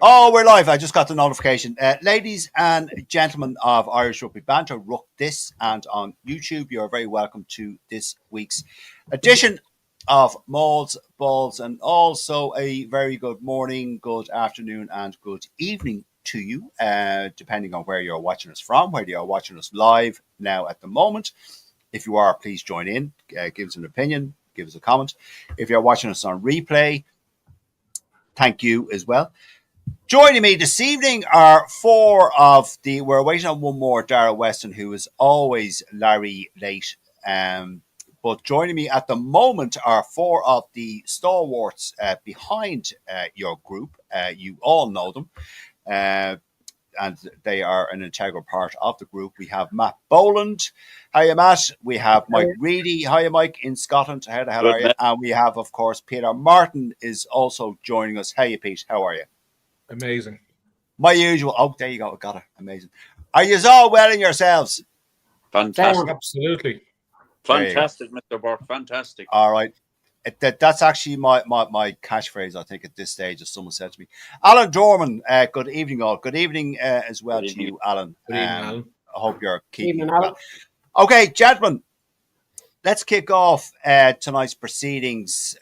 Oh, we're live. I just got the notification. Ladies and gentlemen of Irish Rugby Banter, Ruck This, and on YouTube, you're very welcome to this week's edition of Mauls, Balls, and also a very good morning, good afternoon, and good evening to you, depending on where you're watching us from, whether you're watching us live now at the moment. If you are, please join in, give us an opinion, give us a comment. If you're watching us on replay, thank you as well. Joining me this evening are we're waiting on one more, Dara Weston, who is always Larry late. But joining me at the moment are four of the stalwarts behind your group. You all know them, and they are an integral part of the group. We have Matt Boland. Hiya, Matt. We have Mike Reedy. Hiya, Mike, in Scotland. How the hell are you? And we have, of course, Peter Martin is also joining us. Hiya, Pete. How are you? Amazing. My usual. Oh, there you go. Got it. Amazing. Are you all well in yourselves? Fantastic. Absolutely. Fantastic, Mr. Burke. Fantastic. All right. That's actually my catchphrase, I think, at this stage, as someone said to me. Alan Dorman, good evening, all. Good evening as well to you, Alan. Good evening, Alan. I hope you're keeping well. Okay, gentlemen, let's kick off tonight's proceedings.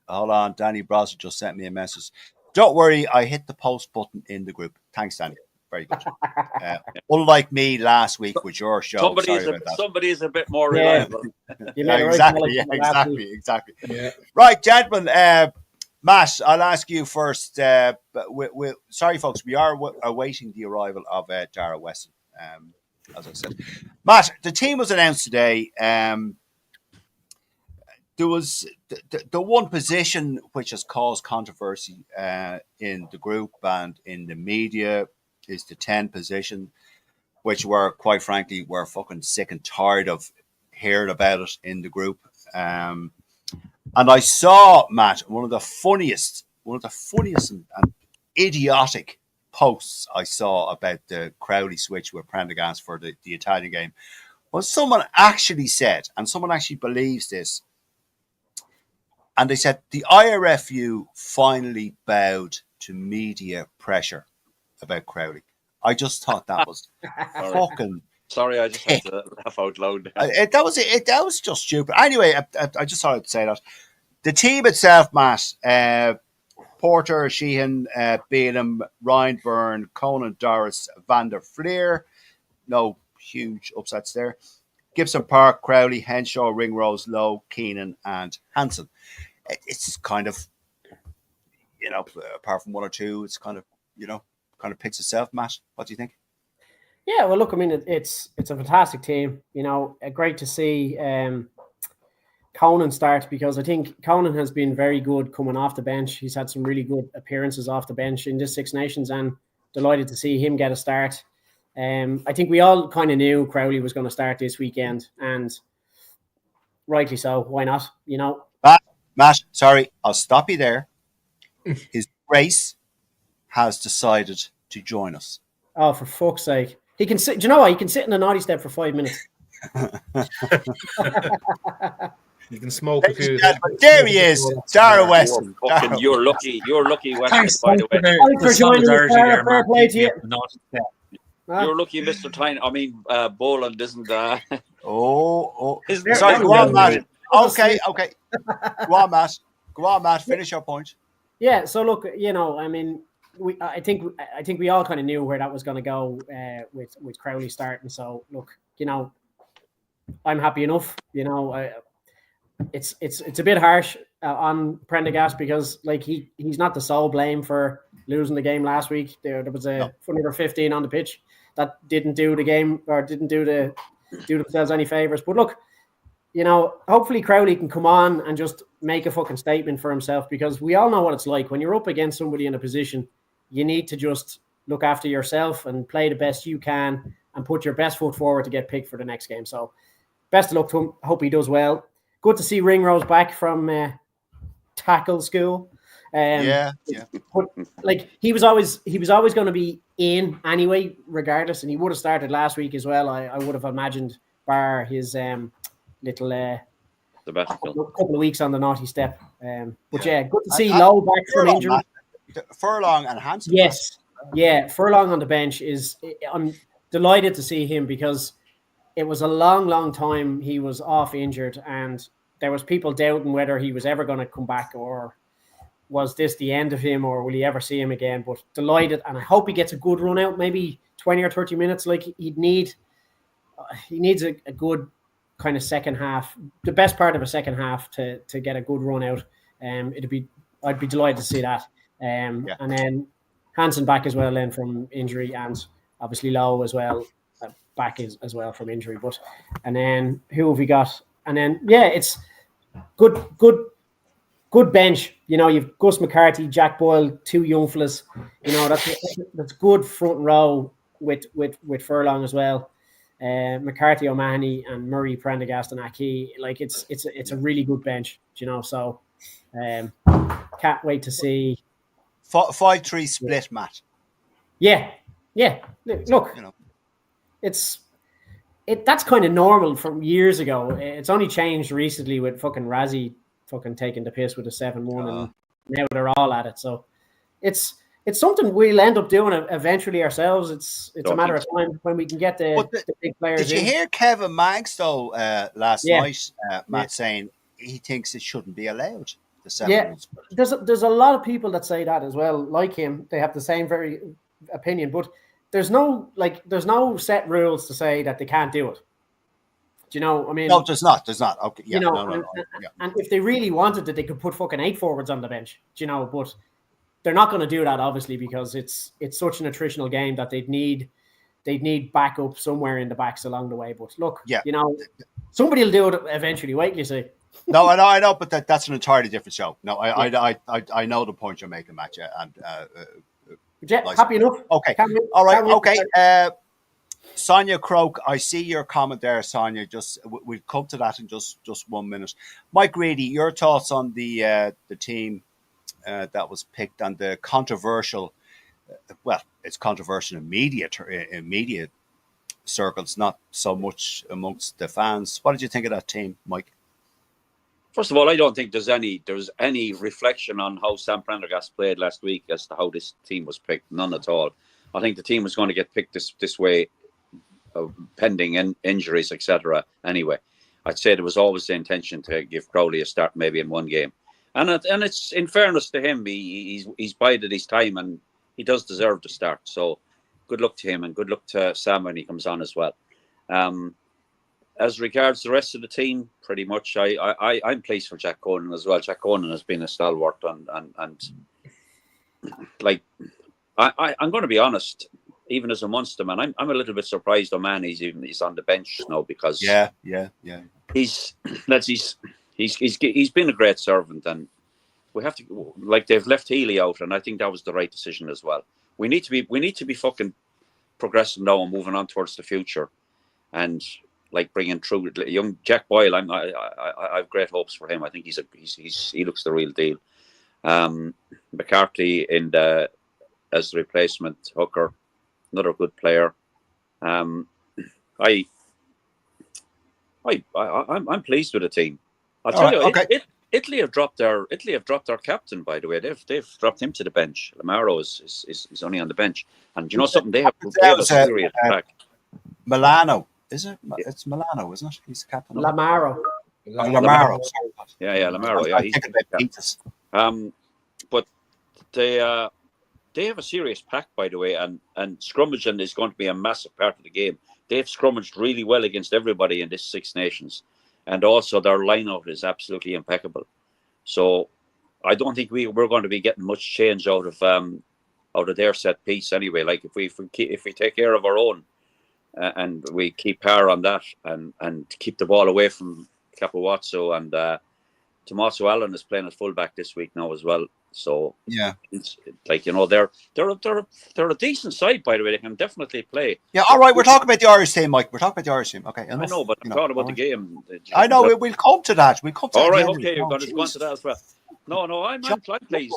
Hold on, Danny Brosser just sent me a message. Don't worry, I hit the post button in the group. Thanks, Danny. Very good. Unlike me last week with your show. Somebody is a bit more reliable. Exactly. Yeah. Right, gentlemen. Matt, I'll ask you first. Sorry, folks, we are awaiting the arrival of Dara Weston, as I said. Matt, the team was announced today. There was the one position which has caused controversy in the group and in the media is the 10 position, which quite frankly, we're fucking sick and tired of hearing about it in the group. And I saw, Matt, one of the funniest and idiotic posts I saw about the Crowley switch with Prendergast for the Italian game was someone actually said, and someone actually believes this, and they said the IRFU finally bowed to media pressure about Crowley. I just thought that was fucking. Sorry, I just had to laugh out loud. That was just stupid. Anyway, I just thought I'd say that. The team itself, Matt, Porter, Sheehan, Beelum, Ryan Byrne, Conan Doris, Van der Fleer. No huge upsets there. Gibson Park, Crowley, Henshaw, Ringrose, Lowe, Keenan, and Hansen. It's kind of, apart from one or two, it's kind of picks itself. Matt, what do you think? Yeah, well, look, I mean, it's a fantastic team. Great to see Conan start, because I think Conan has been very good coming off the bench. He's had some really good appearances off the bench in this Six Nations, and delighted to see him get a start. I think we all kind of knew Crowley was going to start this weekend, and rightly so. Why not? Matt, sorry, I'll stop you there. His Grace has decided to join us. Oh, for fuck's sake. He can sit, do you know what? He can sit in the naughty step for 5 minutes. You can smoke a few. There he is, Dara Weston. You're lucky, Weston, by the way. Thanks for joining us, Dara. Fair play to you. You're lucky, Mr. Tyne. I mean, Boland isn't. Sorry, go on, Matt. Okay. Go on, Matt. Finish your point. Yeah. So look, I mean, I think we all kind of knew where that was going to go with Crowley starting. So look, I'm happy enough. It's a bit harsh on Prendergast, because he's not the sole blame for losing the game last week. There was a number 15 on the pitch that didn't do the game, or didn't do themselves any favors. But look, hopefully Crowley can come on and just make a fucking statement for himself, because we all know what it's like when you're up against somebody in a position. You need to just look after yourself and play the best you can and put your best foot forward to get picked for the next game. So best of luck to him. Hope he does well. Good to see Ringrose back from tackle school. Yeah. But he was always going to be in anyway, regardless, and he would have started last week as well. I would have imagined, bar his little couple of weeks on the naughty step. But good to see Lowe back from injury. Furlong and Hansen. Yes, yeah. Furlong on the bench I'm delighted to see him because it was a long, long time he was off injured, and there was people doubting whether he was ever going to come back or was this the end of him or will he ever see him again. But delighted, and I hope he gets a good run out, maybe 20 or 30 minutes. Like he needs a good kind of second half, the best part of a second half to get a good run out. I'd be delighted to see that. And then Hansen back as well then from injury, and obviously Lowe as well back as well from injury. But and then who have we got? And then it's good bench. You know, you've Gus McCarthy, Jack Boyle, two young fellas. You know, that's good front row with Furlong as well. McCarthy, O'Mahony, and Murray, Prendergast, and Aki. Like it's a really good bench. You know, so can't wait to see 5-3 split, Matt. Yeah. Look, you know, that's kind of normal from years ago. It's only changed recently with fucking Razzie fucking taking the piss with a 7-1, and now they're all at it. So it's something we'll end up doing eventually ourselves. It's a matter of time when we can get the big players. Did you hear Kevin Maggs though last night, Matt, saying he thinks it shouldn't be allowed? The 7-1 split. There's a lot of people that say that as well, like him. They have the same very opinion, but there's no set rules to say that they can't do it. Do you know? I mean, no, there's not. Okay, yeah, you know, no. And if they really wanted it, they could put fucking 8 forwards on the bench. Do you know? But they're not going to do that, obviously, because it's such an attritional game that they'd need backup somewhere in the backs along the way. But look, you know, somebody will do it eventually. Wait till you see. No, I know, but that's an entirely different show. No, I know the point you're making, Matt. And happy enough. Okay, all right. Okay, Sonia Croak, I see your comment there, Sonia. Just we'll come to that in just 1 minute. Mike Reedy, your thoughts on the team that was picked and the controversial. Well, it's controversial in media circles, not so much amongst the fans. What did you think of that team, Mike? First of all, I don't think there's any reflection on how Sam Prendergast played last week as to how this team was picked. None at all. I think the team was going to get picked this way, pending injuries, etc. Anyway, I'd say there was always the intention to give Crowley a start, maybe in one game, and it's in fairness to him, he's bided his time and he does deserve to start. So, good luck to him and good luck to Sam when he comes on as well. As regards the rest of the team, pretty much, I'm pleased for Jack Conan as well. Jack Conan has been a stalwart, and like I'm going to be honest, even as a Munster man, I'm a little bit surprised he's on the bench now, because he's been a great servant, and we have to, like, they've left Healy out, and I think that was the right decision as well. We need to be fucking progressing now and moving on towards the future, and like bringing through young Jack Boyle. I have great hopes for him. I think he looks the real deal. McCarthy as the replacement hooker, another good player. I'm pleased with the team. I'll tell you, okay. Italy have dropped their captain, by the way. They've dropped him to the bench. Lamaro is only on the bench, and you know something, they have a serious attack. Milano, is it? It's Milano, isn't it? He's the captain. Lamaro. Lamaro. Yeah, Lamaro. Yeah, he's the captain. But they have a serious pack, by the way, and scrummaging is going to be a massive part of the game. They've scrummaged really well against everybody in this Six Nations, and also their lineout is absolutely impeccable. So I don't think we're going to be getting much change out of their set piece anyway. Like if we take care of our own and we keep power on that and keep the ball away from Capawatso, and Tommaso Allen is playing at fullback this week now as well. So yeah, it's like, you know, they're a decent side, by the way. They can definitely play. Yeah, all right. We're talking about the Irish team, Mike. We're talking about the Irish team. Okay, enough, I know, but I'm talking about the game. I know. We'll come to that. We'll come to. All right, okay. You're going to go on to that as well. No, I'm pleased.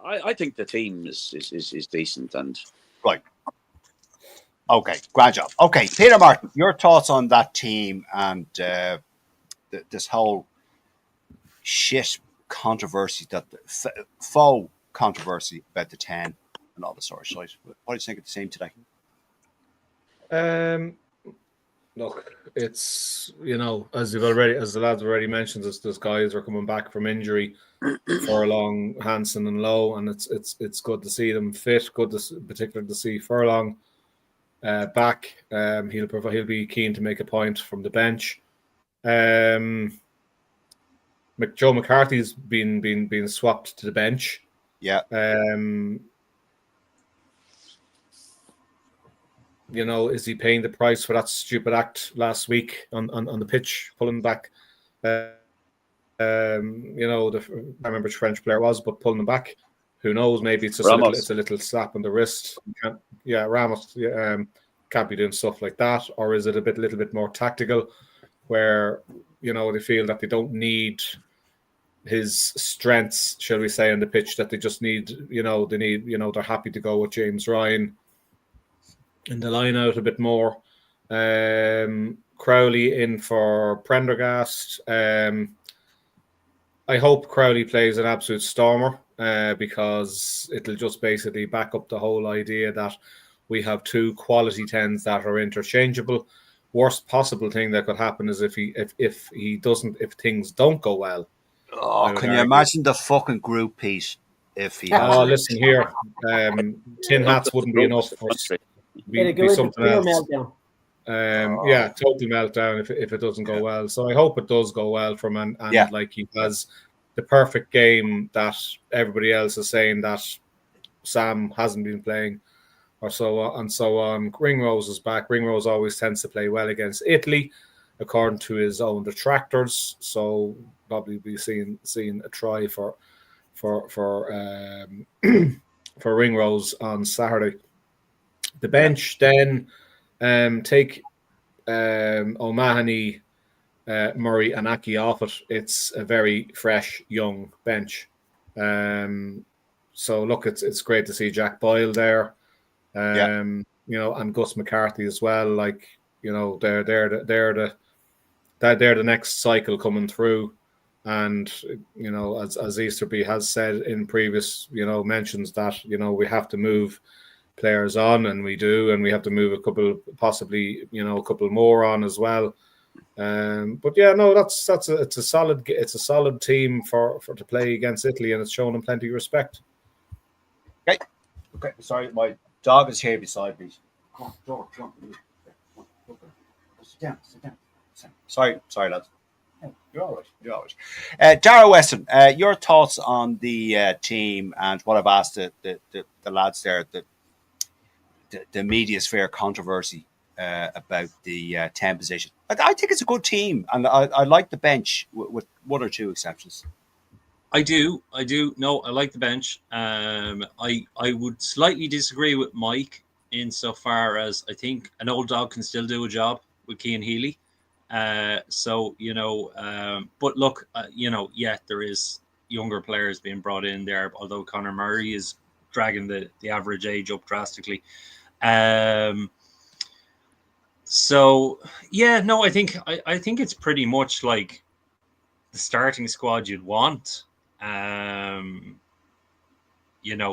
I think the team is decent and right. Okay, grand job. Okay, Peter Martin, your thoughts on that team and this whole shit controversy that Foe controversy about the 10 and all the sort of shit. What do you think of the team today? Look, it's as the lads already mentioned, those guys are coming back from injury. Furlong, Hansen, and Lowe, and it's good to see them fit. Good to particularly to see Furlong back. He'll be keen to make a point from the bench. Joe McCarthy's been swapped to the bench. Yeah. Is he paying the price for that stupid act last week on the pitch, pulling back? I remember which French player it was, but pulling them back. Who knows? Maybe it's just a little slap on the wrist. Ramos can't be doing stuff like that. Or is it a little bit more tactical, where they feel that they don't need his strengths, shall we say, on the pitch, that they just need, they're happy to go with James Ryan in the line out a bit more. Crowley in for Prendergast. I hope Crowley plays an absolute stormer because it'll just basically back up the whole idea that we have two quality 10s that are interchangeable. Worst possible thing that could happen is if things don't go well. Oh, can you imagine the fucking group piece if he? Listen here, tin hats wouldn't be enough for us. Be something else. Meltdown. Total meltdown if it doesn't go well. So I hope it does go well for him, and like he has the perfect game that everybody else is saying that Sam hasn't been playing, or so on and so on. Ringrose is back. Ringrose always tends to play well against Italy, according to his own detractors. So probably be seeing a try for Ringrose on Saturday. The bench then take O'Mahony, Murray, and Aki off it. It's a very fresh, young bench. So look, it's great to see Jack Boyle there, and Gus McCarthy as well. Like they're the next cycle coming through. And as Easterby has said in previous mentions that we have to move players on, and we do, and we have to move a couple, possibly a couple more on as well. But it's a solid team for to play against Italy, and it's shown them plenty of respect. Okay. Sorry, my dog is here beside me. Come on, George, come on. Sit down. Sorry, lads. You're all right. Dara Weston, your thoughts on the team and what I've asked the lads there, the media sphere controversy about the 10 position. I think it's a good team, and I like the bench with one or two exceptions. I do. No, I like the bench. I would slightly disagree with Mike insofar as I think an old dog can still do a job with Cian Healy. But look, there is younger players being brought in there, although Conor Murray is dragging the average age up drastically. I think it's pretty much like the starting squad you'd want.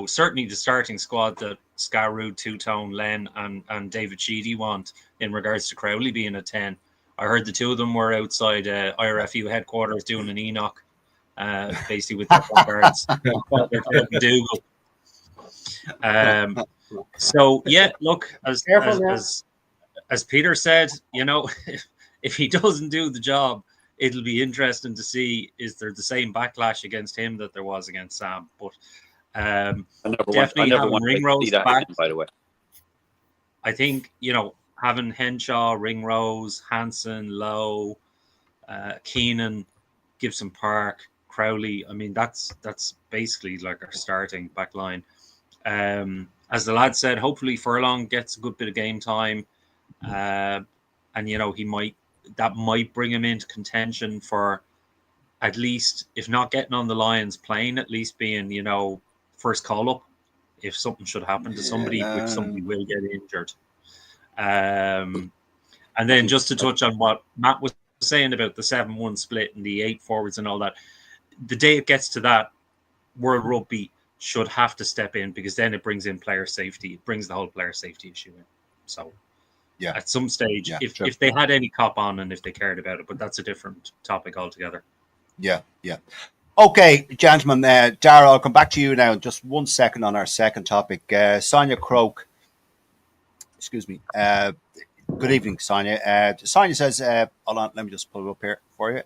Certainly the starting squad that Scarrood, Two-Tone, Len, and David Sheedy want in regards to Crowley being a 10. I heard the two of them were outside IRFU headquarters doing an Enoch, basically with their cards. Dougal. Look, as Peter said, if he doesn't do the job, it'll be interesting to see is there the same backlash against him that there was against Sam. But definitely having Ringrose back, again, by the way. I think having Henshaw, Ringrose, Hansen, Lowe, Keenan, Gibson Park, Crowley. I mean, that's basically like our starting back line. As the lad said, hopefully Furlong gets a good bit of game time, and that might bring him into contention for at least, if not getting on the Lions playing, at least being first call up if something should happen to somebody, which somebody will get injured. And then just to touch on what Matt was saying about the 7-1 split and the 8 forwards and all that, the day it gets to that, World Rugby should have to step in, because then it brings in player safety. It brings the whole player safety issue in. So Yeah. at some stage, if they had any cop on and if they cared about it, but that's a different topic altogether. Yeah. Okay, gentlemen, Dara, I'll come back to you now in just 1 second on our second topic. Sonia Croak, excuse me. Good evening, Sonia. Sonia says, hold on, let me just pull it up here for you.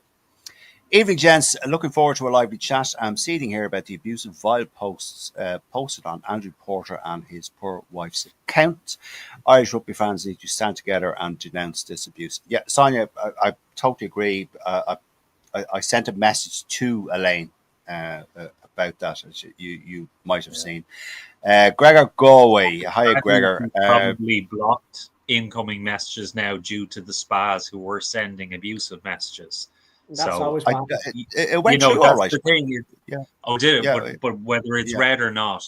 Evening, gents. Looking forward to a lively chat. I'm seething here about the abusive, vile posts posted on Andrew Porter and his poor wife's account. Irish rugby fans need to stand together and denounce this abuse. Yeah, Sonia, I totally agree. I sent a message to Elaine about that, as you might have seen. Gregor Galway. Hi, Gregor. Probably blocked incoming messages now due to the spas who were sending abusive messages. That's so always it went through all right. The thing. Yeah. Oh, did it? But whether it's read or not,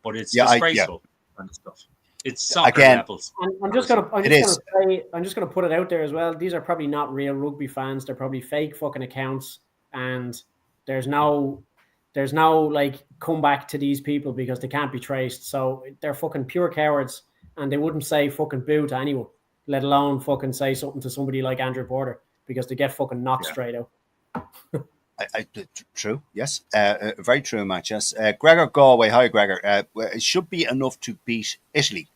but it's disgraceful kind of stuff. It's soccer levels. I'm just gonna put it out there as well. These are probably not real rugby fans. They're probably fake fucking accounts, and there's no like comeback to these people because they can't be traced. So they're fucking pure cowards, and they wouldn't say fucking boo to anyone, let alone fucking say something to somebody like Andrew Porter, because they get fucking knocked straight out. True, yes. Very true, Matt. Yes. Gregor Galway. Hi, Gregor. It should be enough to beat Italy.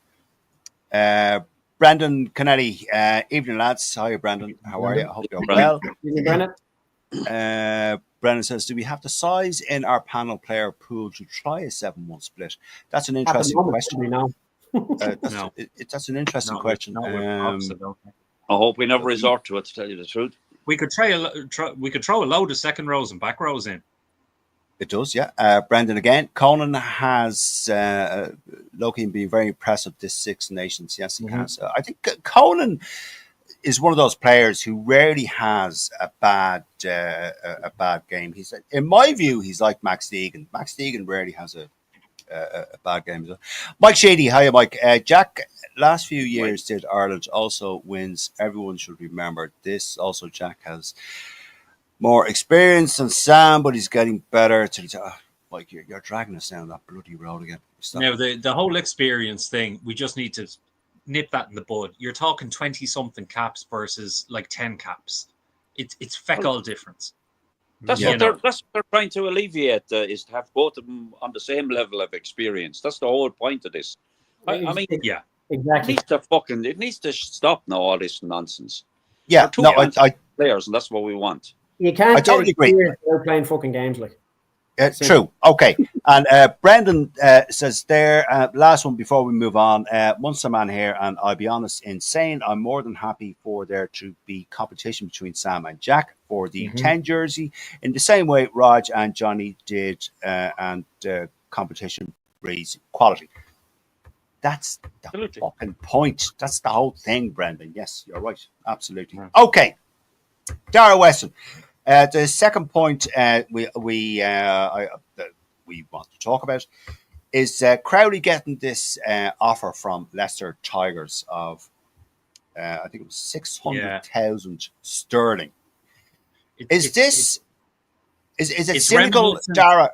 Brandon Kennedy. Evening, lads. Hi, Brandon. How are you? I hope you're well. Evening, Brandon. Brennan says, do we have the size in our panel player pool to try a 7-1 split? That's an interesting question. No. That's an interesting question. I hope we never resort to it, to tell you the truth. We could throw a load of second rows and back rows in. It does, yeah. Brendan again. Conan has Loki been very impressive this Six Nations. Yes, he has. I think Conan is one of those players who rarely has a bad game. He's, in my view, he's like Max Deegan. Max Deegan rarely has a bad game. Mike Shady, hiya, Mike. Jack, last few years did Ireland also wins. Everyone should remember this. Also, Jack has more experience than Sam, but he's getting better. Mike, you're dragging us down that bloody road again. Now, the whole experience thing, we just need to nip that in the bud. You're talking 20-something caps versus like 10 caps. It's feck all difference. That's what they're trying to alleviate, is to have both of them on the same level of experience. That's the whole point of this. I mean, exactly. It needs to stop now, all this nonsense. Yeah, no, I players, and that's what we want. You can't. I totally agree. They're playing fucking games like. True. Okay. And Brendan says there, last one before we move on, Munster man here, and I'll be honest in saying I'm more than happy for there to be competition between Sam and Jack for the 10 jersey in the same way Raj and Johnny did, and competition breeds quality. That's the fucking point. That's the whole thing, Brendan. Yes, you're right. Absolutely. Okay. Dara Weston. The second point we want to talk about is Crowley getting this offer from Leicester Tigers of I think it was 600,000 sterling. Is it cynical, Dara?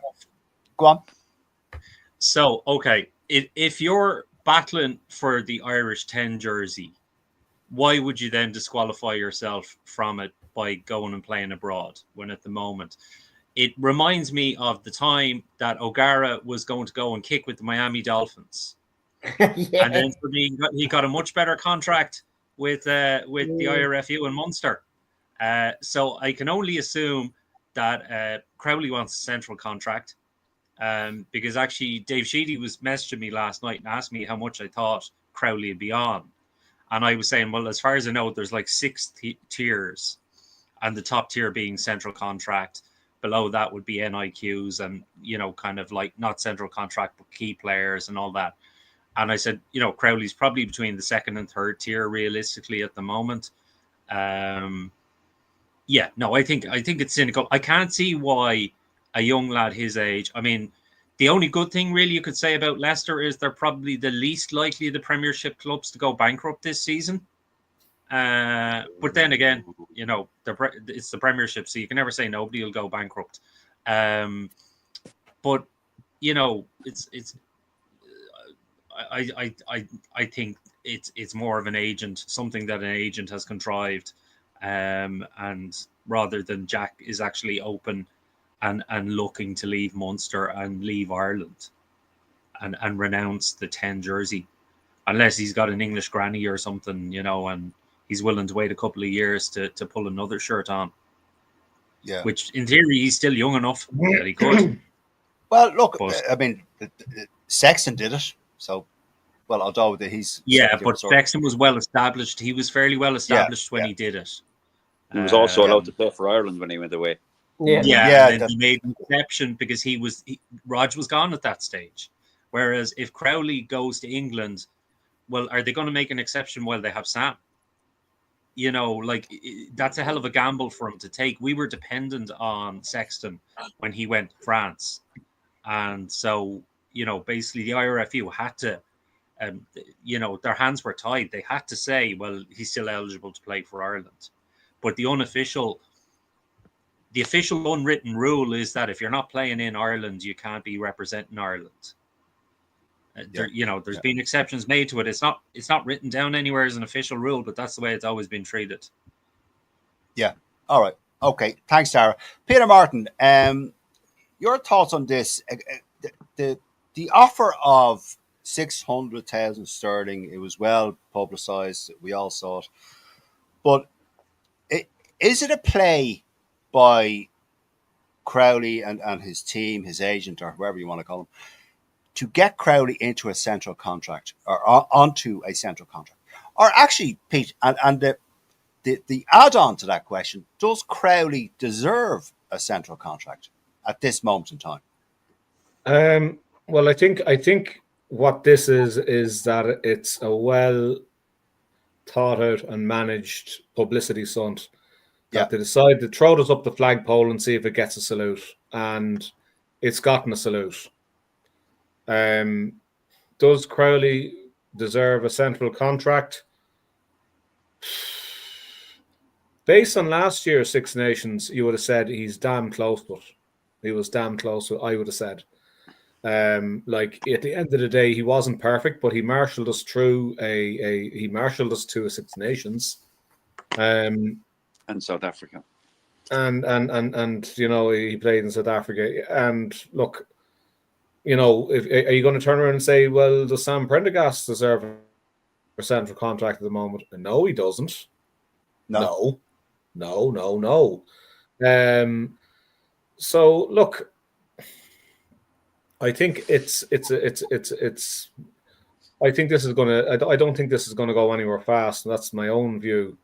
Go on. So, okay, if you're battling for the Irish 10 jersey, why would you then disqualify yourself from it by going and playing abroad, when at the moment it reminds me of the time that O'Gara was going to go and kick with the Miami Dolphins, and then he got a much better contract with the IRFU in Munster. So I can only assume that Crowley wants a central contract, because actually Dave Sheedy was messaging me last night and asked me how much I thought Crowley would be on, and I was saying, well, as far as I know, there's like 6 tiers. And the top tier being central contract. Below that would be NIQs and, kind of like not central contract, but key players and all that. And I said, Crowley's probably between the second and third tier realistically at the moment. I think it's cynical. I can't see why a young lad his age, I mean, the only good thing really you could say about Leicester is they're probably the least likely of the Premiership clubs to go bankrupt this season. But then again, it's the Premiership, so you can never say nobody will go bankrupt. But you know, I think it's more of an agent, something that an agent has contrived, and rather than Jack is actually open and looking to leave Munster and leave Ireland and renounce the 10 jersey, unless he's got an English granny or something, you know, and he's willing to wait a couple of years to pull another shirt on. Yeah. Which in theory he's still young enough that he could. Well, look, But, I mean, Sexton did it, so. Well, although he's but Sexton was well established. He was fairly well established when he did it. He was also allowed to play for Ireland when he went away. And then he made an exception because Rog was gone at that stage. Whereas if Crowley goes to England, well, are they going to make an exception while they have Sam? You know, like that's a hell of a gamble for him to take. We were dependent on Sexton when he went to France, and so you know, basically the IRFU had to. You know, their hands were tied. They had to say, well, he's still eligible to play for Ireland. But the official unwritten rule is that if you're not playing in Ireland, you can't be representing Ireland. There's been exceptions made to it. It's not written down anywhere as an official rule, but that's the way it's always been treated. Yeah. All right. Okay. Thanks, Sarah. Peter Martin, your thoughts on this? The offer of 600,000 sterling. It was well publicised. We all saw it. But is it a play by Crowley and his team, his agent, or whoever you want to call him, to get Crowley into a central contract or onto a central contract? Or actually, Pete, and the add-on to that question, does Crowley deserve a central contract at this moment in time? Well, I think what this is that it's a well thought out and managed publicity stunt that they decide to throw this up the flagpole and see if it gets a salute, and it's gotten a salute. Does Crowley deserve a central contract? Based on last year's Six Nations, you would have said he's damn close, but he was damn close. I would have said. Like at the end of the day, he wasn't perfect, but he marshaled us through he marshaled us to a Six Nations, and South Africa, and you know he played in South Africa. And look, you know, are you going to turn around and say, well, does Sam Prendergast deserve a central contract at the moment? No, he doesn't. No. So look. I think it's. I think this is gonna. I don't think this is gonna go anywhere fast. And that's my own view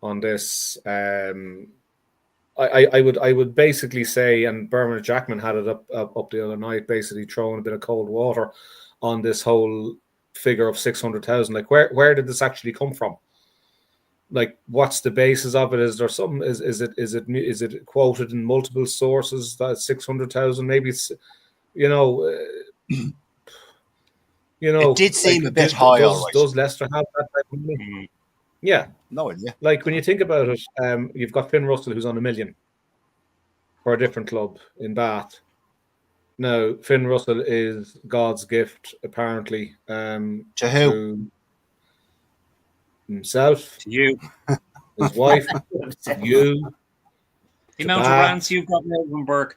on this. I would basically say, and Bernard Jackman had it up the other night, basically throwing a bit of cold water on this whole figure of 600,000. Like, where did this actually come from? Like, what's the basis of it? Is there something? Is it quoted in multiple sources that 600,000? Maybe it's. You know, it did seem a bit high. Does Leicester have that type of money? Yeah. No idea. Like when you think about it, you've got Finn Russell who's on $1 million for a different club in Bath. Now, Finn Russell is God's gift, apparently. To who? To himself. To you. His wife. To you. The amount of rants you've got, Milton.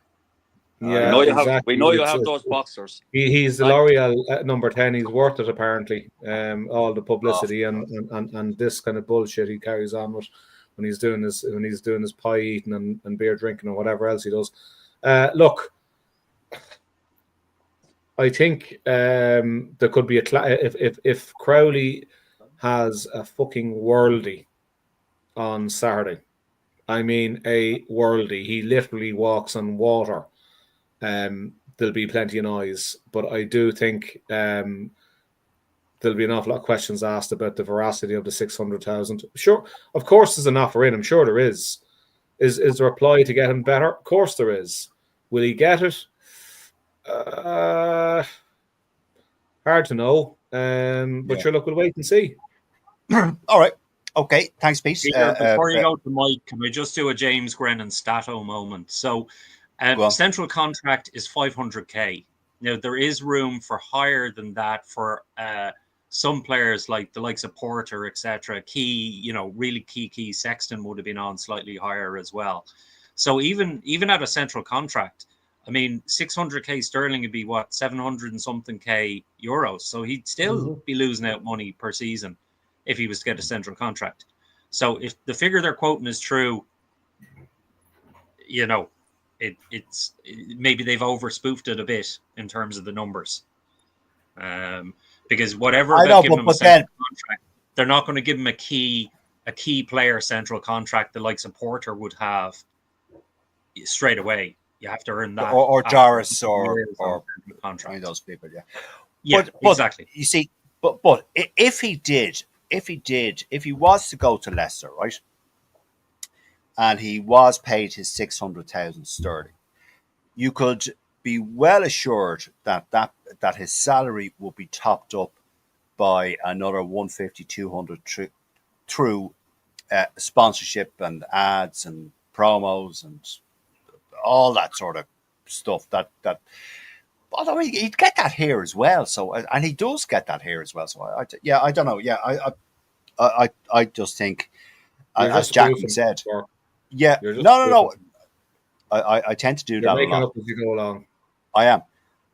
Yeah, we know you have those boxers. He's the L'Oreal number 10. He's worth it, apparently. All the publicity and this kind of bullshit he carries on with when he's doing his pie eating and beer drinking or whatever else he does. Look, I think there could be if Crowley has a fucking worldie on Saturday. I mean, a worldie. He literally walks on water. There'll be plenty of noise, but I do think there'll be an awful lot of questions asked about the veracity of the 600,000. Sure, of course, there's an offer in. I'm sure there is. Is there a ply to get him better? Of course there is. Will he get it? Hard to know. But sure, look, we'll wait and see. All right. Okay. Thanks, Pete. Before you go to Mike, can we just do a James Grennan Stato moment? So. Central contract is 500k. Now there is room for higher than that for some players like the likes of Porter, etc. Key, really key. Sexton would have been on slightly higher as well. So even at a central contract, I mean, 600k sterling would be what, 700 and something k euros. So he'd still be losing out money per season if he was to get a central contract. So if the figure they're quoting is true, it's maybe they've over spoofed it a bit in terms of the numbers. Because whatever about giving him a central contract, they're not going to give him a key player central contract the likes of Porter would have straight away. You have to earn that, or Doris or contract. Any of those people, but exactly. You see, but if he was to go to Leicester, right, and he was paid his 600,000 sterling, you could be well assured that his salary will be topped up by another 150, 200 through sponsorship and ads and promos and all that sort of stuff. That although he'd get that here as well. So, and he does get that here as well. So I don't know. Yeah, I just think, as Jackie said, no. I tend to do that a lot. Up as you go along. I am,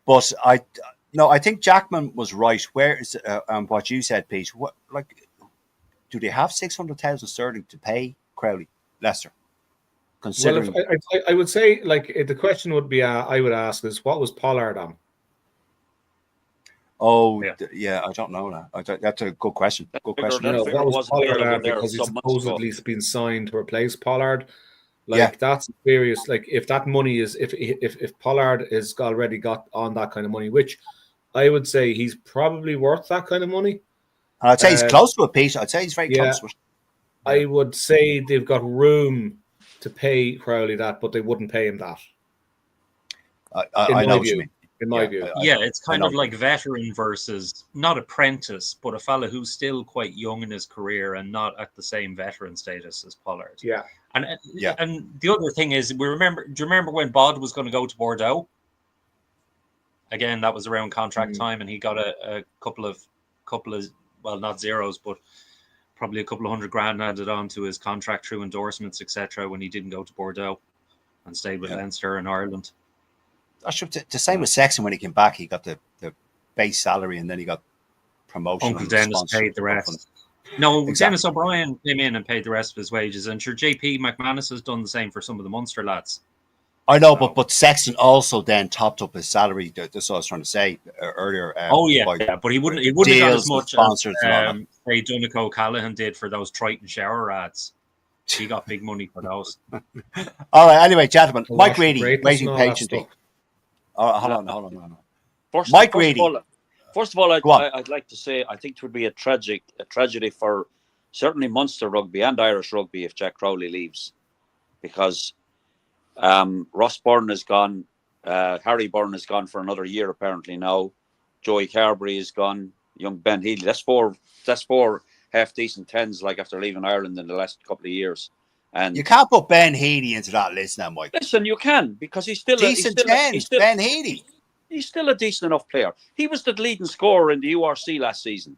but I think Jackman was right. Where is what you said, Pete? What, like, do they have 600,000 sterling to pay Crowley, Leicester? Considering, well, I would say, like, the question would be, I would ask is, what was Pollard on? Oh, yeah, I don't know that. That's a good question. Good question. What was Pollard on? Because he's supposedly been signed to replace Pollard. Like, that's serious. Like, if that money is, if Pollard is already got on that kind of money, which I would say he's probably worth that kind of money. And I'd say he's close to it, Pete. I'd say he's very close to it. I would say they've got room to pay Crowley that, but they wouldn't pay him that. I know what you mean. In my view. It's kind of like veteran versus not apprentice, but a fella who's still quite young in his career and not at the same veteran status as Pollard. Yeah. And the other thing is, do you remember when Bod was going to go to Bordeaux? Again, that was around contract time, and he got a couple of, well, not zeros, but probably a couple of $100,000 added on to his contract through endorsements, etc. when he didn't go to Bordeaux and stayed with Leinster and Ireland. The same with Sexton. When he came back, he got the base salary, and then he got promotion. Uncle Dennis paid the rest. No, exactly. Dennis O'Brien came in and paid the rest of his wages, and sure, JP McManus has done the same for some of the Munster lads. I know, but Sexton also then topped up his salary. That's what I was trying to say earlier. But he wouldn't have got as much as say Dunico Callahan did for those Triton shower ads. He got big money for those. All right. Anyway, gentlemen, Mike Reedy waiting patiently. Hold on. Mike Reedy. First of all, I'd like to say I think it would be a tragedy for certainly Munster rugby and Irish rugby if Jack Crowley leaves, because Ross Byrne is gone, Harry Byrne is gone for another year apparently now. Joey Carberry is gone. Young Ben Healy. That's four half decent tens like after leaving Ireland in the last couple of years. And you can't put Ben Healy into that list now, Mike. Listen, you can, because he's still decent tens. Ben Healy. He's still a decent enough player. He was the leading scorer in the URC last season.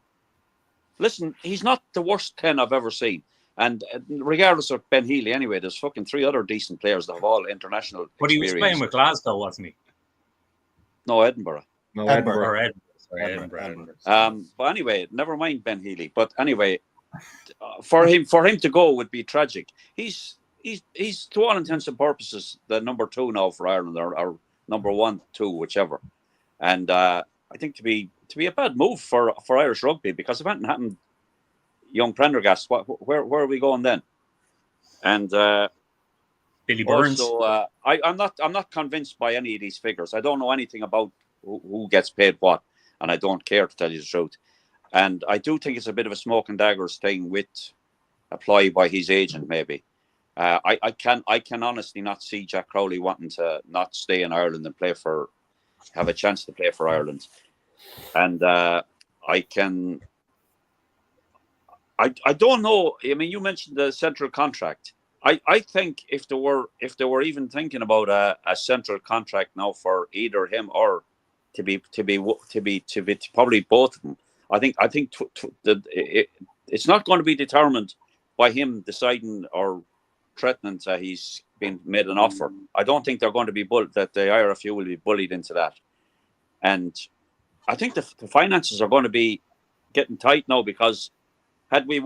Listen, he's not the worst 10 I've ever seen. And regardless of Ben Healy, anyway, there's fucking 3 other decent players that have all international experience. But he was playing with Glasgow, wasn't he? No, Edinburgh. Edinburgh. But anyway, never mind Ben Healy. But anyway, for him to go would be tragic. He's to all intents and purposes the number 2 now for Ireland, or number 1, 2, whichever. And I think to be a bad move for Irish rugby, because if it hadn't happened, young Prendergast, where are we going then? And Billy Burns. Also, I'm not convinced by any of these figures. I don't know anything about who gets paid what, and I don't care, to tell you the truth. And I do think it's a bit of a smoke and daggers thing with a ploy by his agent, maybe. I can honestly not see Jack Crowley wanting to not stay in Ireland and have a chance to play for Ireland. And I don't know. I mean, you mentioned the central contract. I think if they were even thinking about a central contract now for either him or to be probably both of them. I think it's not going to be determined by him deciding or threatening that he's been made an offer. I don't think they're going to be that the IRFU will be bullied into that. And I think the finances are going to be getting tight now, because had we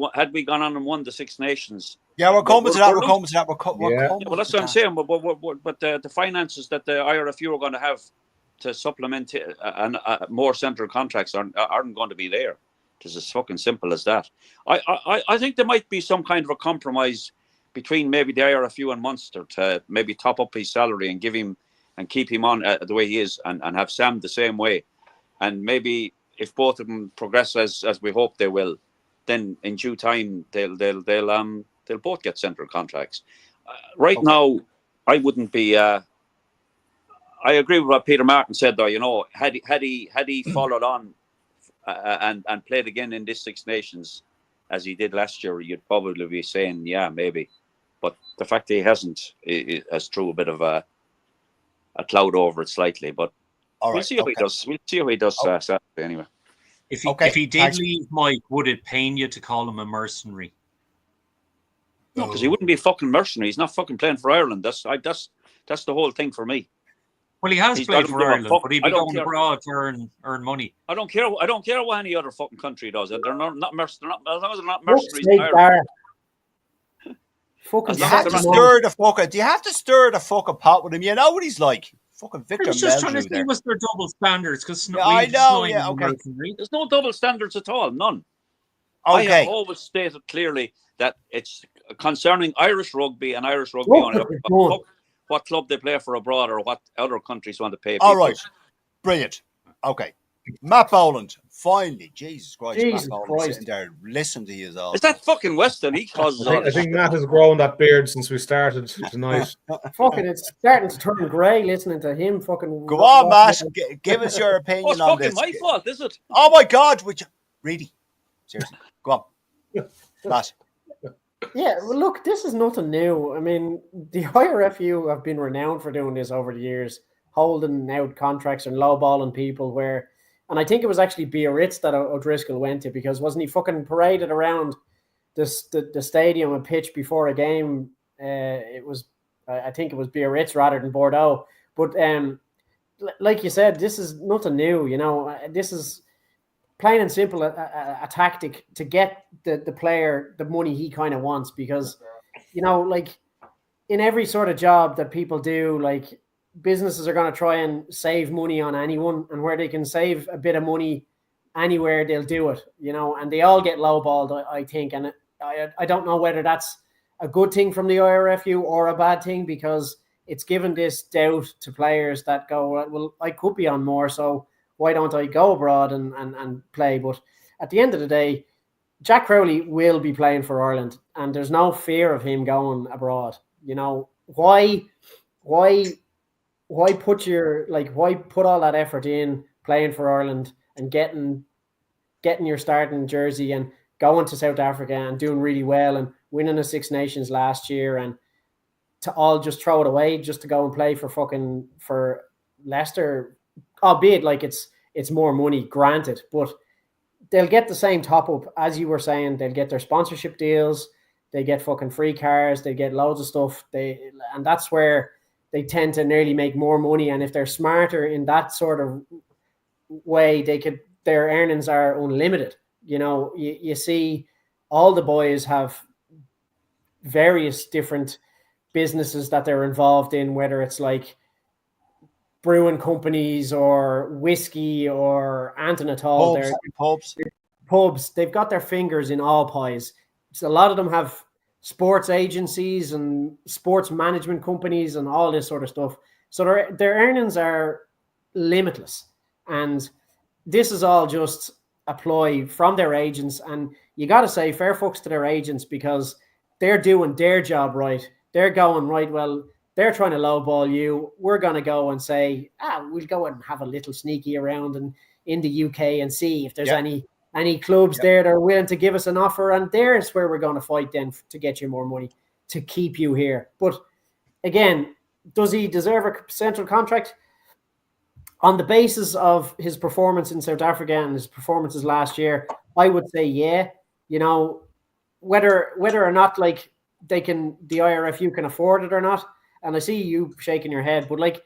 gone on and won the Six Nations, we're coming to that. We're coming to that. Well, that's what I'm saying. But the finances that the IRFU are going to have to supplement and more central contracts aren't going to be there. It's as fucking simple as that. I think there might be some kind of a compromise between maybe the IRFU and Munster to maybe top up his salary and give him and keep him on the way he is, and have Sam the same way. And maybe if both of them progress as we hope they will, then in due time they'll both get central contracts. Right now, I wouldn't be. I agree with what Peter Martin said, though. You know, had he followed on and played again in this Six Nations as he did last year, you'd probably be saying, yeah, maybe. But the fact that he hasn't has threw a bit of a cloud over it slightly. But we'll see how he does. We'll see how he does Saturday anyway. If he did leave, Mike, would it pain you to call him a mercenary? No, because he wouldn't be a fucking mercenary. He's not fucking playing for Ireland. That's the whole thing for me. Well, he has played for Ireland, but he'd be going abroad to earn money. I don't care what any other fucking country does. They're not mercenaries. As long as they're not mercenaries in Ireland. Do you have to stir the fucking pot with him? You know what he's like. Fucking Victor. I was just trying to see what's their double standards, because I know. Yeah, okay. There's no double standards at all. None. Okay. I have always stated clearly that it's concerning Irish rugby and Irish rugby only. What club they play for abroad or what other countries want to pay people. All right. Brilliant. Okay. Matt Boland, finally. Jesus Christ. Matt Boland sitting there listening to you as all. Is that fucking Weston? He causes I think Matt has grown that beard since we started tonight. Fucking, it's starting to turn grey listening to him fucking. Go on, Matt. Give us your opinion on this. It's fucking my fault, is it? Oh my God. Really? Seriously. Go on. Matt. Yeah, well, look, this is nothing new. I mean, the IRFU have been renowned for doing this over the years, holding out contracts and lowballing people and I think it was actually Biarritz that O'Driscoll went to, because wasn't he fucking paraded around the stadium and pitch before a game? I think it was Biarritz rather than Bordeaux. But like you said, this is nothing new. You know, this is plain and simple a tactic to get the player the money he kind of wants, because, you know, like in every sort of job that people do, like businesses are going to try and save money on anyone, and where they can save a bit of money anywhere, they'll do it, you know, and they all get lowballed, I think. And I don't know whether that's a good thing from the IRFU or a bad thing, because it's given this doubt to players that go, well, I could be on more, so why don't I go abroad and play? But at the end of the day, Jack Crowley will be playing for Ireland, and there's no fear of him going abroad. You know, why put all that effort in playing for Ireland and getting your starting jersey and going to South Africa and doing really well and winning the Six Nations last year, and to all just throw it away just to go and play for Leicester, albeit like it's more money, granted, but they'll get the same top up, as you were saying. They'll get their sponsorship deals, they get fucking free cars, they get loads of stuff, and that's where they tend to nearly make more money. And if they're smarter in that sort of way, their earnings are unlimited. You know, you see all the boys have various different businesses that they're involved in, whether it's like brewing companies or whiskey or anything at all. Pubs. They've got their fingers in all pies. So a lot of them have sports agencies and sports management companies and all this sort of stuff. So their earnings are limitless. And this is all just a ploy from their agents. And you got to say fair fucks to their agents, because they're doing their job right. They're going, right, well, they're trying to lowball you. We're going to go and say, we'll go and have a little sneaky around in the UK and see if there's any clubs there that are willing to give us an offer. And there's where we're going to fight then to get you more money, to keep you here. But again, does he deserve a central contract? on the basis of his performance in South Africa and his performances last year, I would say, yeah, you know, whether or not like the IRFU can afford it or not. And I see you shaking your head, but like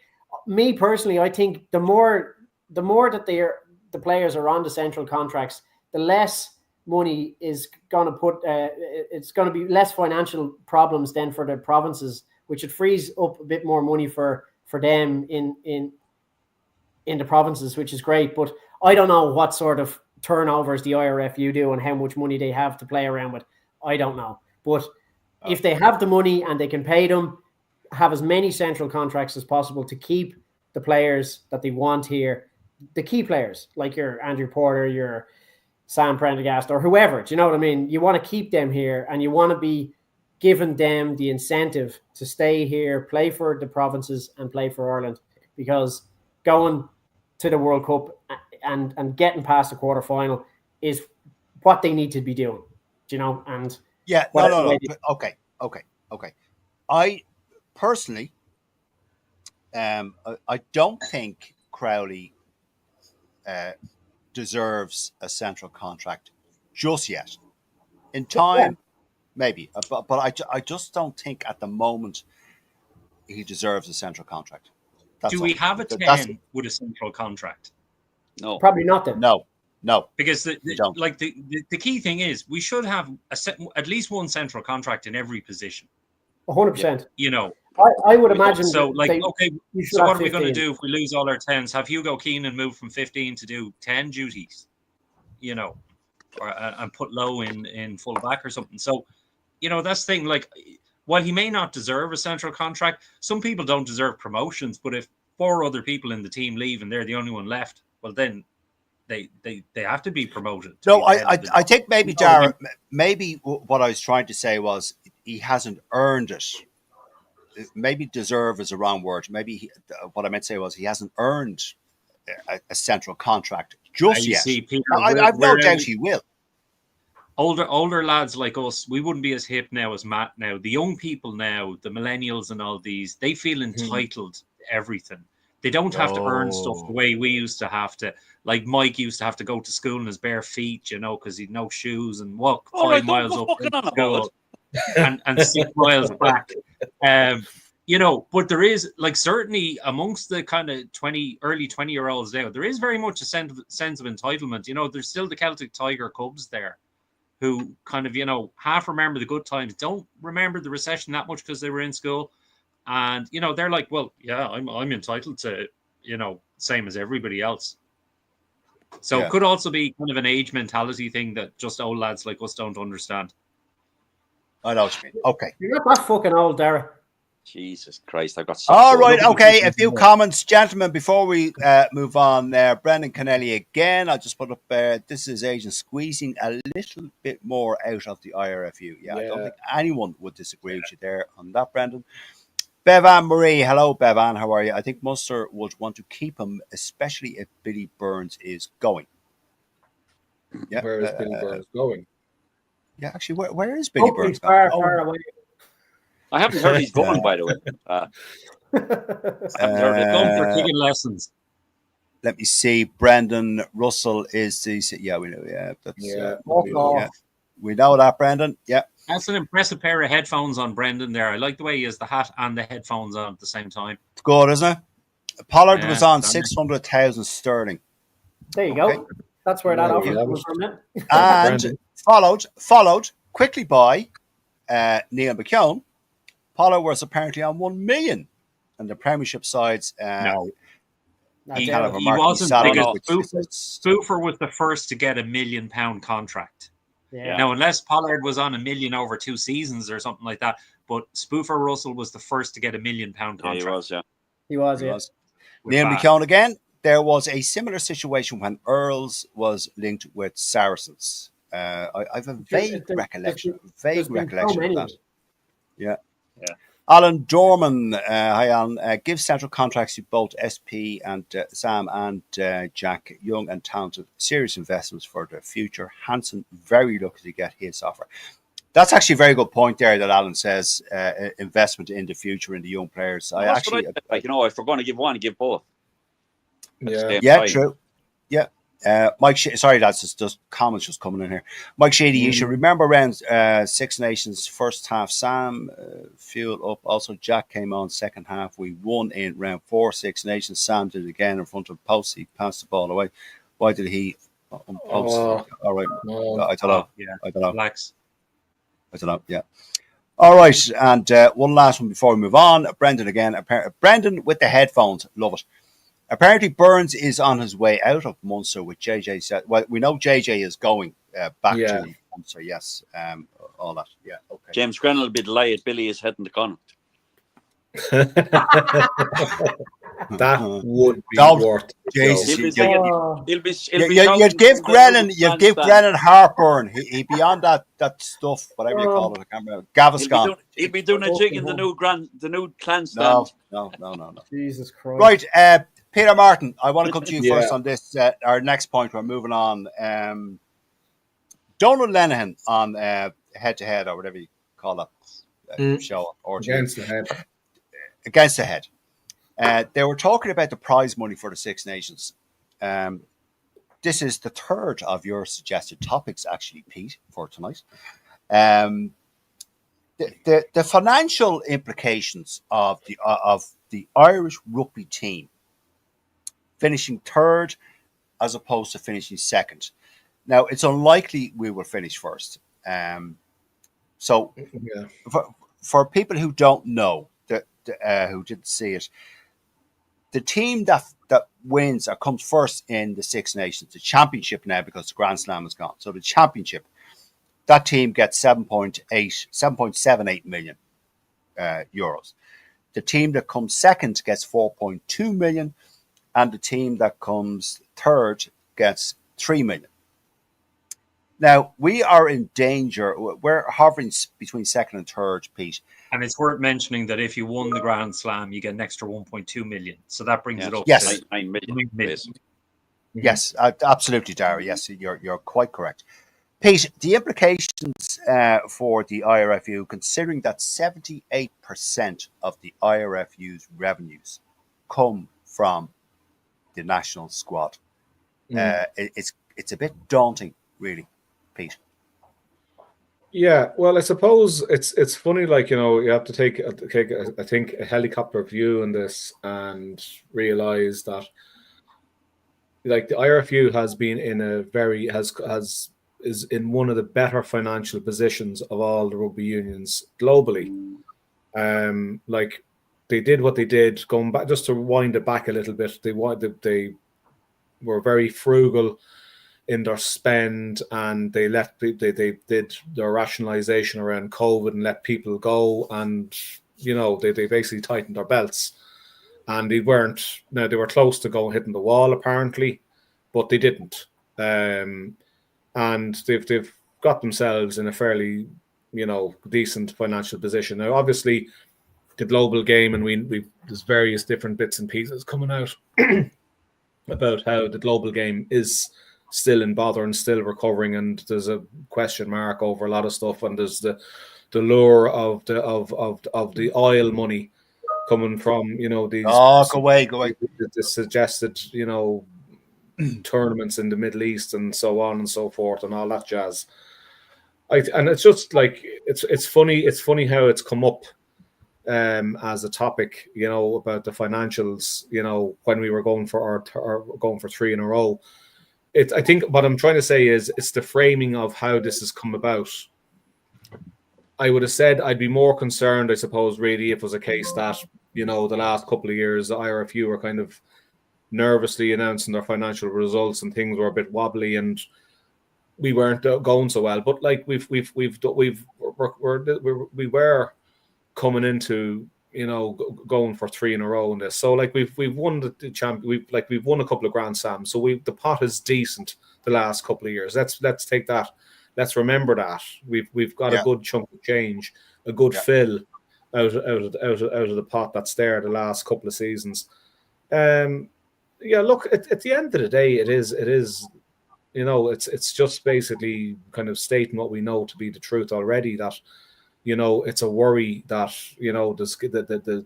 me personally, I think the more that the players are on the central contracts, the less money is going to put. It's going to be less financial problems then for the provinces, which it frees up a bit more money for them in the provinces, which is great. But I don't know what sort of turnovers the IRFU do and how much money they have to play around with. I don't know. But if they have the money and they can pay them, have as many central contracts as possible to keep the players that they want here, the key players like your Andrew Porter, your Sam Prendergast, or whoever, do you know what I mean? You want to keep them here and you want to be giving them the incentive to stay here, play for the provinces and play for Ireland, because going to the World Cup and getting past the quarterfinal is what they need to be doing, do you know? And yeah, no. Okay. I personally, I don't think Crowley deserves a central contract just yet. In time, maybe, but I just don't think at the moment he deserves a central contract. Do we have a 10 with a central contract? No, probably not. Then no, because the key thing is we should have at least one central contract in every position. 100%. You know, I would imagine. So, like, okay, so what are we going to 15. do if we lose all our 10s? Have Hugo Keenan move from 15 to do 10 duties, you know, and put Lowe in full back or something? So, you know, that's the thing. Like, while he may not deserve a central contract, some people don't deserve promotions. But if 4 other people in the team leave and they're the only one left, well, then they have to be promoted. No, I think maybe, Dara, maybe what I was trying to say was he hasn't earned it. Maybe deserve is a wrong word. Maybe what I meant to say was he hasn't earned a central contract just yet. See, Peter, I've no doubt he will. Older lads like us, we wouldn't be as hip now as Matt now. The young people now, the millennials and all these, they feel entitled to everything. They don't have to earn stuff the way we used to have to. Like Mike used to have to go to school in his bare feet, you know, because he'd no shoes and walk 5 miles up to school and 6 miles back. You know, but there is, like, certainly amongst the kind of early 20-year-olds now, there is very much a sense of entitlement. You know, there's still the Celtic Tiger Cubs there who kind of, you know, half remember the good times, don't remember the recession that much because they were in school. And, you know, they're like, well, yeah, I'm entitled to, you know, same as everybody else. So it could also be kind of an age mentality thing that just old lads like us don't understand. I know what you mean. Okay. You're not that fucking old, Dara. Jesus Christ, I've got so all right, okay. A few comments, gentlemen, before we move on there. Brendan Kennelly again. I just put up this is agent squeezing a little bit more out of the IRFU. Yeah, I don't think anyone would disagree with you there on that, Brendan. Bevan Marie, hello, Bevan. How are you? I think Munster would want to keep him, especially if Billy Burns is going. Yeah, where is Billy Burns going? Yeah, actually, where is Billy Burns? Far away. I haven't heard he's going, by the way. They're going for taking lessons. Let me see. Brendan Russell is the... Yeah, we know. Yeah, that's, we know that, Brendan. Yeah. That's an impressive pair of headphones on Brendan there. I like the way he has the hat and the headphones on at the same time. It's good, isn't it? Pollard was on 600,000 sterling. There you go. That's where that offer was from. And followed quickly by Neil McKeown. Pollard was apparently on 1 million, and the Premiership sides. No, he wasn't. Spoofer was the first to get £1 million contract. Yeah. Now, unless Pollard was on 1 million over 2 seasons or something like that, but Spoofer Russell was the first to get £1 million contract. He was. Neil McKeown again. There was a similar situation when Earls was linked with Saracens. I have a vague recollection of that. Yeah. Alan Dorman, hi Alan. Give central contracts to both SP and Sam and Jack, young and talented, serious investments for the future. Hansen very lucky to get his offer. That's actually a very good point there that Alan says. Investment in the future in the young players. If we're going to give one, give both. Yeah, true. Yeah. Mike, sorry, that's just comments just coming in here. Mike Sheedy, you should remember around Six Nations first half. Sam fueled up. Also, Jack came on second half. We won in round 4. Six Nations. Sam did it again in front of post. He passed the ball away. Why did he post? All right. I don't know. Yeah. I don't know. Relax. I don't know. Yeah. All right. And one last one before we move on. Brendan again. Brendan with the headphones. Love it. Apparently, Burns is on his way out of Munster with JJ. Said, well, we know JJ is going back to Munster. Yes, all that. Yeah, okay. James Grennan will be delighted. Billy is heading to Connacht. That would be worth. Jesus, you'd give Grennan heartburn. He'd be on that stuff, whatever you call it. I can't remember. Gaviscon. He'd be doing a jig in the new clan stand. No. Jesus Christ. Right, Peter Martin, I want to come to you first on this. Our next point, we're moving on. Donald Lenihan on head-to-head, or whatever you call that show. Against the Head. Against the Head. They were talking about the prize money for the Six Nations. This is the third of your suggested topics, actually, Pete, for tonight. The financial implications of the Irish rugby team finishing third as opposed to finishing second. Now, it's unlikely we will finish first. So, for people who don't know, who didn't see it, the team that wins or comes first in the Six Nations, the championship now, because the Grand Slam is gone. So the championship, that team gets 7.78 million euros. The team that comes second gets 4.2 million, and the team that comes third gets 3 million. Now, we are in danger. We're hovering between second and third, Pete. And it's worth mentioning that if you won the Grand Slam, you get an extra 1.2 million. So that brings it up to 9 million. Yes, absolutely, Dara. Yes, you're quite correct. Pete, the implications for the IRFU, considering that 78% of the IRFU's revenues come from the national squad, it's a bit daunting, really, Pete. Yeah, well, I suppose it's funny. Like, you have to take I think a helicopter view on this and realize that, like, the IRFU has been in a is in one of the better financial positions of all the rugby unions globally. Like, they did what they did, going back, just to wind it back a little bit. They were very frugal in their spend, and they did their rationalization around COVID and let people go, and they basically tightened their belts, and they were close to hitting the wall apparently, but they didn't, and they've got themselves in a fairly decent financial position. Now, obviously, the global game, and there's various different bits and pieces coming out about how the global game is still in bother and still recovering, and there's a question mark over a lot of stuff, and there's the lure of the oil money coming from these go away the suggested tournaments in the Middle East and so on and so forth and all that jazz. And it's just like it's funny how it's come up as a topic, about the financials, when we were going for going for 3 in a row. I think what I'm trying to say is it's the framing of how this has come about. I would have said I'd be more concerned, I suppose, really, if it was a case that, the last couple of years, the IRFU were kind of nervously announcing their financial results and things were a bit wobbly and we weren't going so well. But like we were coming into going for 3 in a row in this. So like we've won the champion. We've won a couple of Grand Slams. So the pot is decent the last couple of years. Let's take that. Let's remember that we've got a good chunk of change, a good fill out of the pot that's there the last couple of seasons. Look, at the end of the day, it is it's just basically kind of stating what we know to be the truth already, that it's a worry that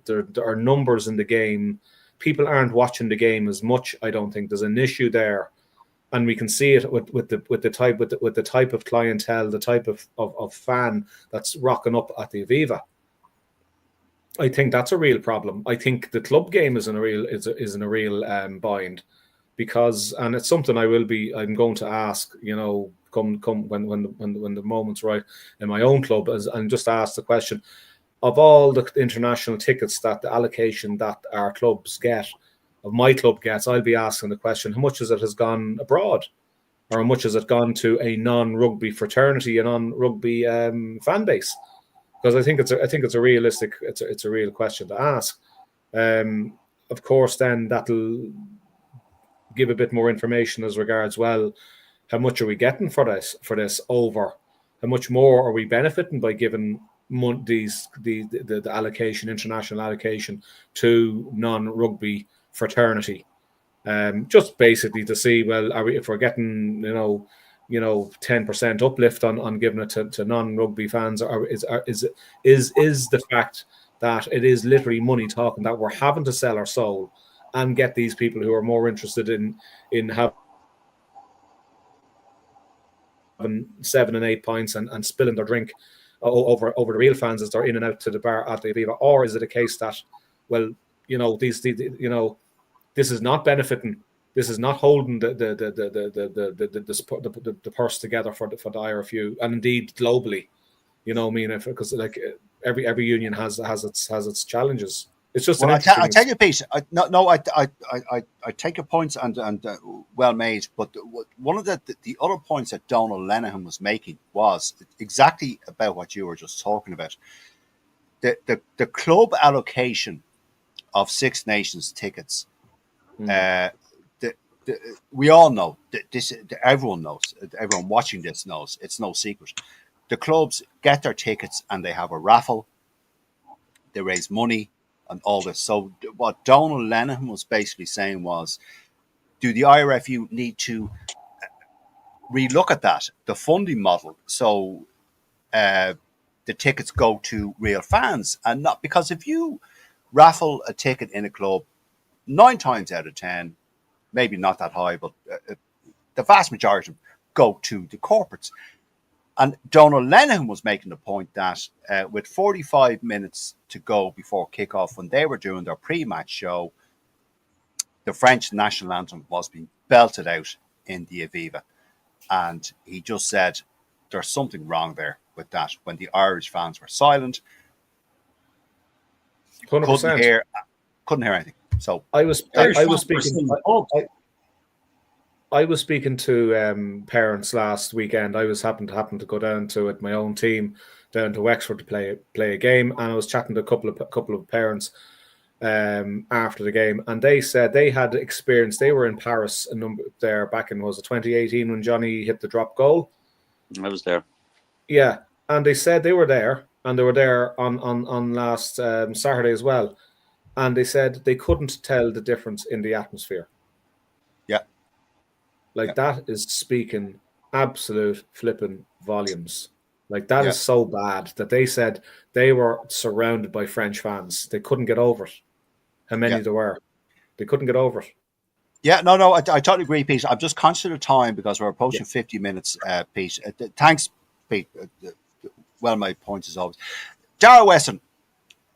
there are numbers in the game. people aren't watching the game as much. I don't think there's an issue there, and we can see it with the type of clientele, the type of fan that's rocking up at the Aviva. I think that's a real problem. I think the club game is in a real bind, because, and it's something I'm going to ask, come when the moment's right in my own club, and just ask the question of all the international tickets that the allocation that our clubs get, of my club gets. I'll be asking the question: how much of it has gone abroad, or how much has it gone to a non-rugby fraternity, a non-rugby fan base? Because I think it's a realistic, it's a real question to ask. Of course, then that'll give a bit more information as regards, well, how much are we getting for this over? How much more are we benefiting by giving the allocation, international allocation, to non-rugby fraternity? Just basically to see, well, if we're getting 10% uplift on giving it to non-rugby fans, or is the fact that it is literally money talking, that we're having to sell our soul and get these people who are more interested in having 7 and 8 pints and spilling their drink over the real fans as they're in and out to the bar at the Aviva? Or is it a case that, well, this is not benefiting, this is not holding the purse together for the IRFU, and indeed globally, because like every union has its challenges. It's just I tell you, Pete. I take your points and well made. But one of the other points that Donald Lenihan was making was exactly about what you were just talking about. The club allocation of Six Nations tickets. We all know this. Everyone knows. Everyone watching this knows. It's no secret. The clubs get their tickets and they have a raffle. They raise money and all this. So what Donald Lenihan was basically saying was, do the IRFU need to relook at that, the funding model, so the tickets go to real fans, and not, because if you raffle a ticket in a club, 9 times out of 10, maybe not that high, but the vast majority of them go to the corporates. And Donald Lenihan was making the point that with 45 minutes to go before kickoff, when they were doing their pre-match show, the French national anthem was being belted out in the Aviva. And he just said there's something wrong there with that. When the Irish fans were silent, 100%. couldn't hear anything. So I was speaking to parents last weekend. I was happened to go down to it, my own team, down to Wexford to play a game, and I was chatting to a couple of parents after the game, and they said they had experience. They were in Paris there back in, was it 2018, when Johnny hit the drop goal? I was there. Yeah, and they said they were there, and they were there on last Saturday as well, and they said they couldn't tell the difference in the atmosphere. That is speaking absolute flipping volumes. Like, that is so bad that they said they were surrounded by French fans. They couldn't get over it. How many there were. They couldn't get over it. Yeah, no, I totally agree, Pete. I'm just conscious of time because we're approaching 50 minutes, Pete. Thanks, Pete. Well, my point is always. Darragh Weston,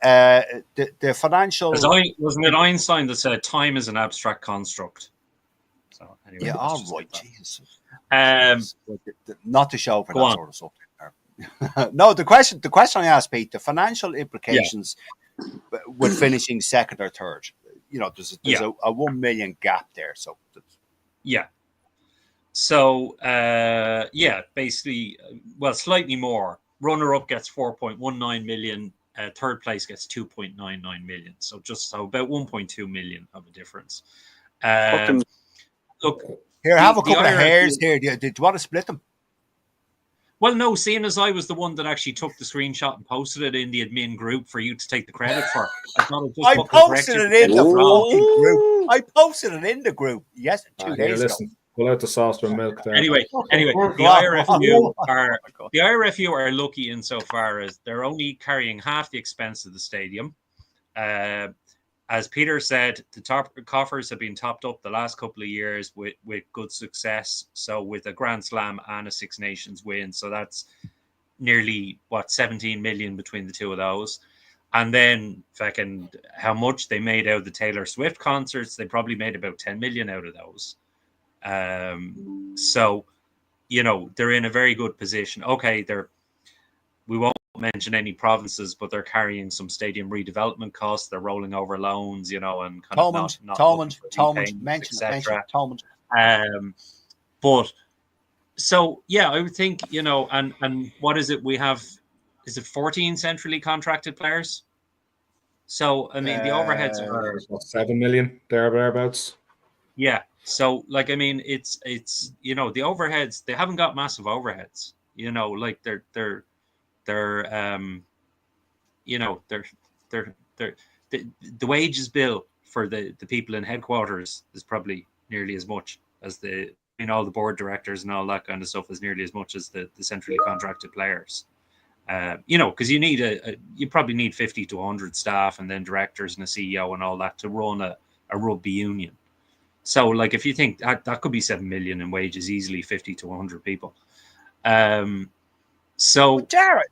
the financial... Wasn't it Einstein that said time is an abstract construct? So anyway, yeah, all right, Jesus. Not to show for that sort of stuff. No, the question I asked, Pete, the financial implications with finishing second or third. There's a 1 million gap there. So basically, well, slightly more. Runner-up gets 4.19 million. Third place gets 2.99 million. So about 1.2 million of a difference. Look, here, have a couple of hairs here. Do you want to split them? Well, no, seeing as I was the one that actually took the screenshot and posted it in the admin group for you to take the credit for. I posted it in the group. I posted it in the group. Yes, 2 days ago. Pull out the saucer and milk there. Anyway, the IRFU are lucky insofar as they're only carrying half the expense of the stadium. as Peter said, the top coffers have been topped up the last couple of years with good success. So with a Grand Slam and a Six Nations win, so that's nearly 17 million between the two of those. And then fucking how much they made out of the Taylor Swift concerts, they probably made about 10 million out of those. So, you know, they're in a very good position. Okay, we won't mention any provinces, but they're carrying some stadium redevelopment costs. They're rolling over loans, you know, and kind of not mention etc. Thomond. But so yeah, I would think, you know, and what is it we have? Is it 14 centrally contracted players? So I mean, the overheads are 7 million thereabouts. Yeah. So like, I mean, it's you know, the overheads, they haven't got massive overheads. You know, like they're you know, the wages bill for the people in headquarters is probably nearly as much as all the board directors and all that kind of stuff is nearly as much as the centrally contracted players. You know, because you probably need 50 to 100 staff and then directors and a CEO and all that to run a rugby union. So, like, if you think that could be 7 million in wages easily, 50 to 100 people. So, but Dara,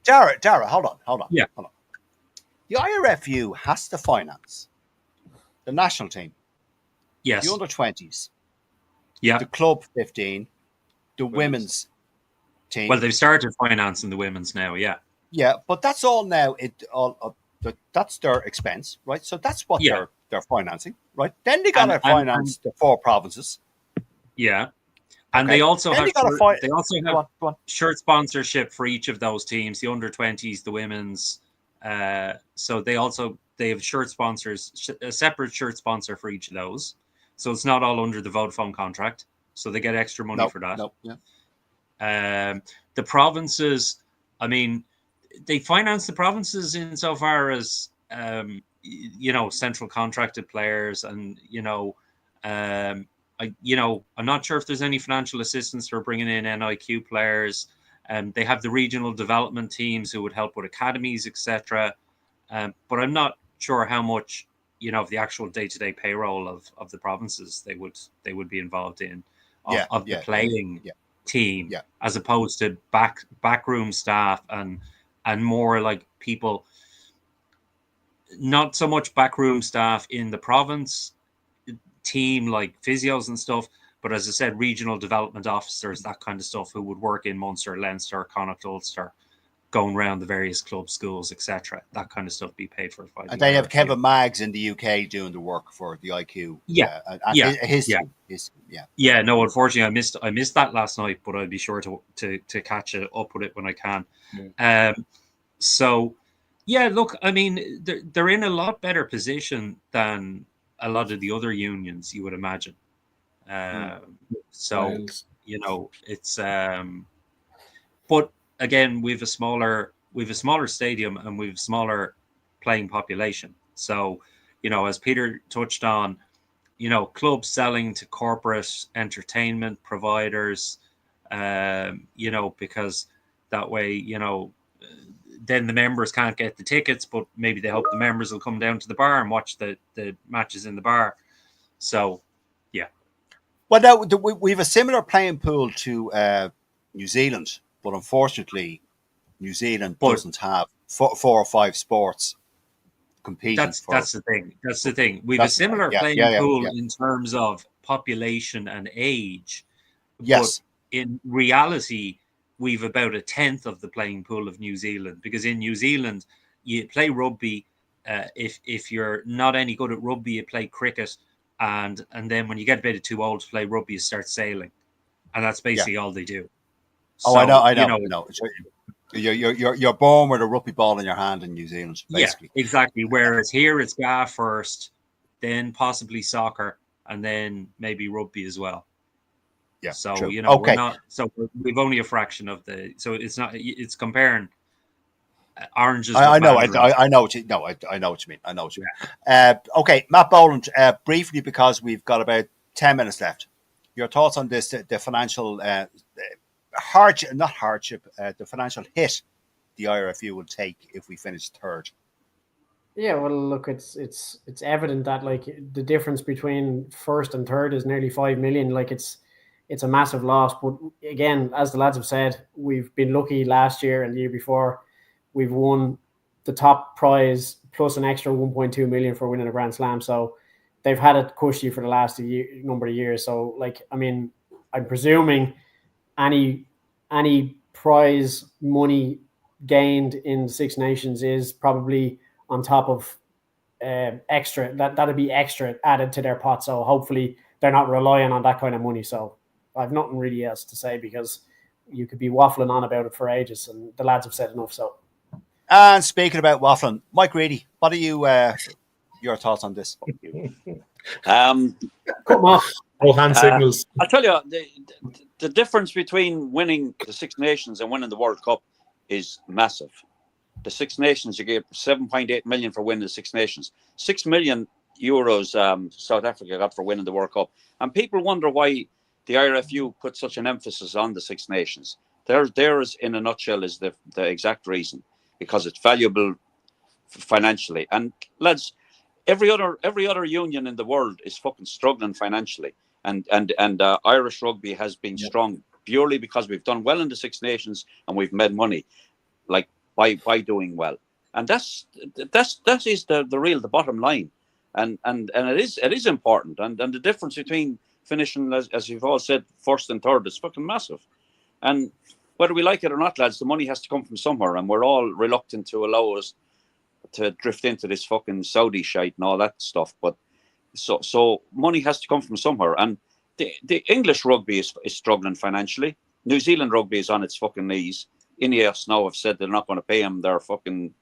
hold on. Yeah. Hold on. The IRFU has to finance the national team, yes, the under-20s, yeah, the club 15, the women's team. Well, they've started financing the women's now, yeah. Yeah, but that's all now. That's their expense, right? So that's what they're financing, right? Then they got to finance the 4 provinces. Yeah, and they also have go on. shirt sponsorship for each of those teams, the under-20s, the women's. So they have shirt sponsors, a separate shirt sponsor for each of those. So it's not all under the Vodafone contract. So they get extra money for that. The provinces, I mean, they finance the provinces insofar as you know, central contracted players, and you know, I'm not sure if there's any financial assistance for bringing in NIQ players. They have the regional development teams who would help with academies, etc. But I'm not sure how much, you know, of the actual day-to-day payroll of the provinces they would be involved in of the playing team, as opposed to backroom staff and more like people, not so much backroom staff in the province team like physios and stuff, but as I said, regional development officers, that kind of stuff, who would work in Munster, Leinster, Connacht, Ulster, going around the various club schools, etc. That kind of stuff be paid for by and they have Kevin Maggs in the UK doing the work for the IQ. Yeah. No, unfortunately, I missed that last night, but I'll be sure to catch up with it when I can. Yeah. So, yeah, look, I mean, they're in a lot better position than a lot of the other unions, you would imagine. So, you know, it's but again, we've a smaller stadium and we've a smaller playing population. So, you know, as Peter touched on, you know, clubs selling to corporate entertainment providers, you know, because that way, you know, then the members can't get the tickets, but maybe they hope the members will come down to the bar and watch the matches in the bar. So, yeah. Well, now we have a similar playing pool to New Zealand, but unfortunately, New Zealand doesn't have 4 or 5 sports competing. That's the thing. That's the thing. We have a similar playing pool in terms of population and age. Yes. But in reality, we've about a tenth of the playing pool of New Zealand, because in New Zealand, you play rugby. If you're not any good at rugby, you play cricket. And then when you get a bit too old to play rugby, you start sailing. And that's basically all they do. Oh, so, I know. You're born with a rugby ball in your hand in New Zealand, basically. Yeah, exactly. Whereas here it's GAA first, then possibly soccer, and then maybe rugby as well. Yeah. So true. you know, we've only a fraction of the. So it's comparing oranges. I know what you mean. Okay, Matt Boland, briefly, because we've got about 10 minutes left. Your thoughts on this, the financial the financial hit the IRFU will take if we finish third? Yeah, well, look, it's evident that like the difference between first and third is nearly 5 million. Like it's a massive loss. But again, as the lads have said, we've been lucky last year and the year before. We've won the top prize plus an extra 1.2 million for winning a Grand Slam. So they've had it cushy for the last number of years. So like, I mean, I'm presuming any prize money gained in Six Nations is probably on top of extra that'd be extra added to their pot. So hopefully they're not relying on that kind of money. So I've nothing really else to say because you could be waffling on about it for ages, and the lads have said enough. So, and speaking about waffling, Mike Reedy, what are you your thoughts on this? come on. Oh, hand signals. I'll tell you, the difference between winning the Six Nations and winning the World Cup is massive. The Six Nations, you get 7.8 million for winning the Six Nations. 6 million euros South Africa got for winning the World Cup. And people wonder why the IRFU put such an emphasis on the Six Nations. Theirs, in a nutshell, is the exact reason. Because it's valuable financially. And lads, every other union in the world is fucking struggling financially. And Irish rugby has been strong purely because we've done well in the Six Nations and we've made money, like by doing well. And that is the bottom line. And it is important. And the difference between finishing, as you've all said, first and third is fucking massive. And whether we like it or not, lads, the money has to come from somewhere, and we're all reluctant to allow us to drift into this fucking Saudi shite and all that stuff. But so money has to come from somewhere, and the English rugby is struggling financially. New Zealand rugby is on its fucking knees. Ineos now have said they're not going to pay them their fucking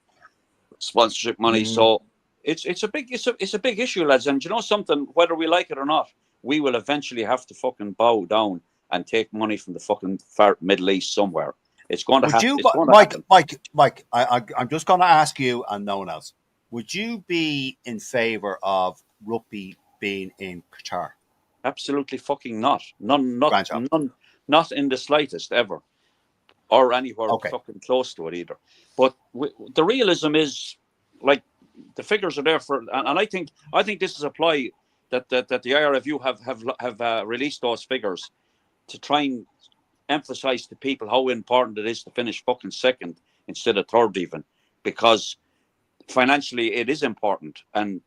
sponsorship money. So it's a big issue, lads. And you know something? Whether we like it or not, we will eventually have to fucking bow down and take money from the fucking far Middle East somewhere. It's going to happen. Mike, I'm just going to ask you and no one else. Would you be in favour of rugby being in Qatar? Absolutely fucking not. None, not in the slightest ever, or anywhere fucking close to it either. But the realism is, like, the figures are there for, and I think this is a ploy that the IRFU have released those figures to try and emphasize to people how important it is to finish fucking second instead of third, even, because financially it is important, and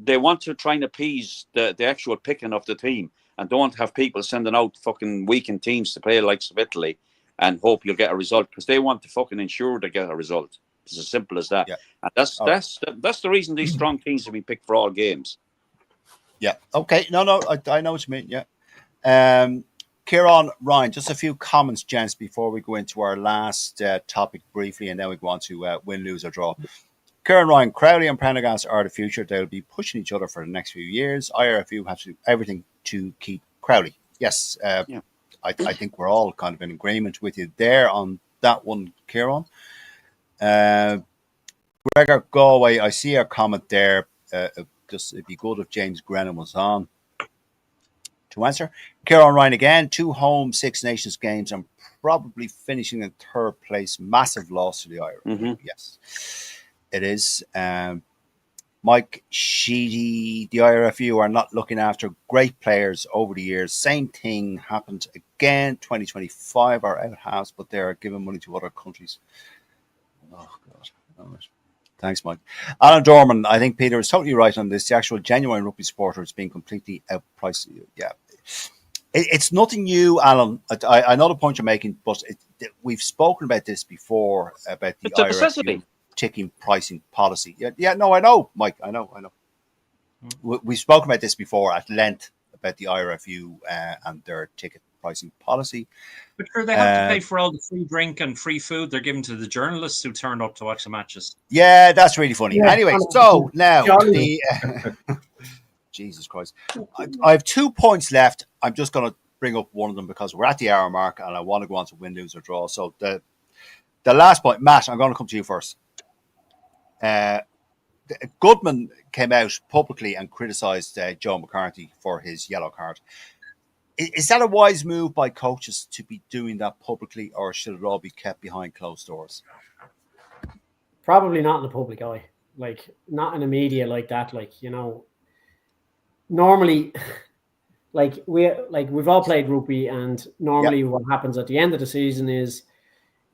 they want to try and appease the actual picking of the team, and don't have people sending out fucking weakened teams to play like Italy and hope you'll get a result, because they want to fucking ensure they get a result. It's as simple as that. Yeah. And that's the reason these strong teams have been picked for all games. Yeah. Okay. No, I know what you mean. Yeah. Kieran, Ryan, just a few comments, gents, before we go into our last topic briefly, and then we go on to win, lose, or draw. Kieran, Ryan, Crowley and Prendergast are the future. They'll be pushing each other for the next few years. IRFU has to do everything to keep Crowley. Yes, I think we're all kind of in agreement with you there on that one, Kieran. Gregor Galway, I see a comment there. Just it'd be good if James Grennan was on to answer. Kieran Ryan again, 2 home Six Nations games and probably finishing in third place. Massive loss to the Irish. Mm-hmm. Yes, it is. Mike Sheedy, the IRFU are not looking after great players over the years. Same thing happened again. 2025 are out house, but they are giving money to other countries. Oh, God. All right. Thanks, Mike. Alan Dorman, I think Peter is totally right on this. The actual genuine rugby supporter is being completely outpriced. Yeah. It's nothing new, Alan. I know the point you're making, but we've spoken about this before, about the IRFU ticking pricing policy. Yeah, no, I know, Mike. I know. We've spoken about this before at length, about the IRFU and their ticket pricing policy. But sure, they have to pay for all the free drink and free food they're giving to the journalists who turned up to watch the matches. Yeah, that's really funny. Yeah, anyway, so now Jesus Christ. I have 2 points left. I'm just going to bring up one of them because we're at the hour mark and I want to go on to win, lose, or draw. So the last point, Matt, I'm going to come to you first. Goodman came out publicly and criticised Joe McCarthy for his yellow card. Is that a wise move by coaches to be doing that publicly, or should it all be kept behind closed doors? Probably not in the public eye. like not in the media like that. Like, you know, normally, we've all played rugby, and normally what happens at the end of the season is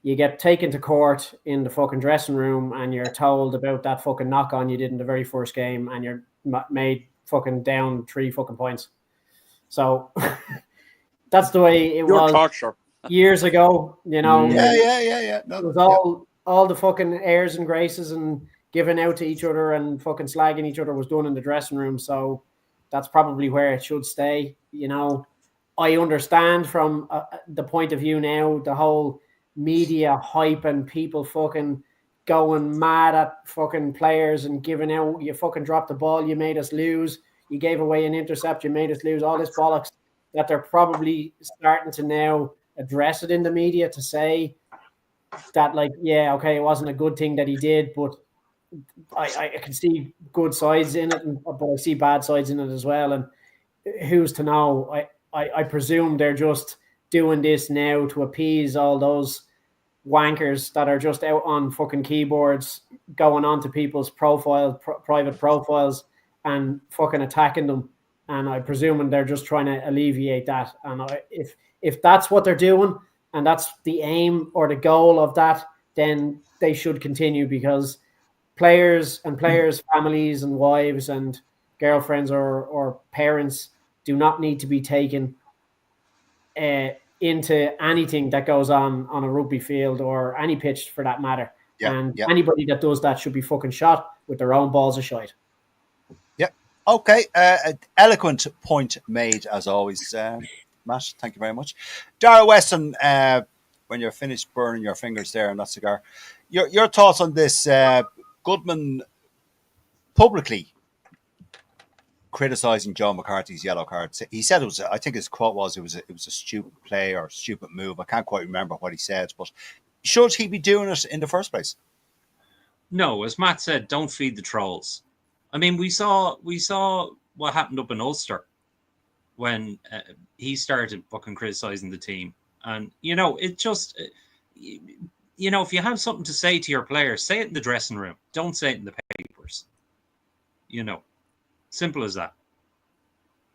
you get taken to court in the fucking dressing room, and you're told about that fucking knock on you did in the very first game, and you're made fucking down 3 fucking points. So that's the way it was torture. years ago, you know. Yeah. No, it was all the fucking airs and graces and giving out to each other and fucking slagging each other was done in the dressing room. So that's probably where it should stay. You know, I understand from the point of view now, the whole media hype and people fucking going mad at fucking players and giving out, you fucking dropped the ball, you made us lose, you gave away an intercept, you made us lose, all this bollocks, that they're probably starting to now address it in the media to say that, like, yeah, okay, it wasn't a good thing that he did, but I can see good sides in it, but I see bad sides in it as well. And who's to know? I presume they're just doing this now to appease all those wankers that are just out on fucking keyboards, going on to people's private profiles, and fucking attacking them. And I presume they're just trying to alleviate that. And if that's what they're doing, and that's the aim or the goal of that, then they should continue, because players' families and wives and girlfriends or parents do not need to be taken into anything that goes on a rugby field or any pitch for that matter. Anybody that does that should be fucking shot with their own balls of shite. Yeah. Okay. Eloquent point made as always, Matt. Thank you very much. Dara Weston, when you're finished burning your fingers there on that cigar, your thoughts on this? Goodman publicly criticizing Joe McCarthy's yellow card. He said it was, I think his quote was, it was a stupid play or stupid move. I can't quite remember what he said, but should he be doing it in the first place? No, as Matt said, don't feed the trolls. I mean, we saw what happened up in Ulster when he started fucking criticizing the team. And, you know, it just, you know, if you have something to say to your players, say it in the dressing room. Don't say it in the papers. You know, simple as that.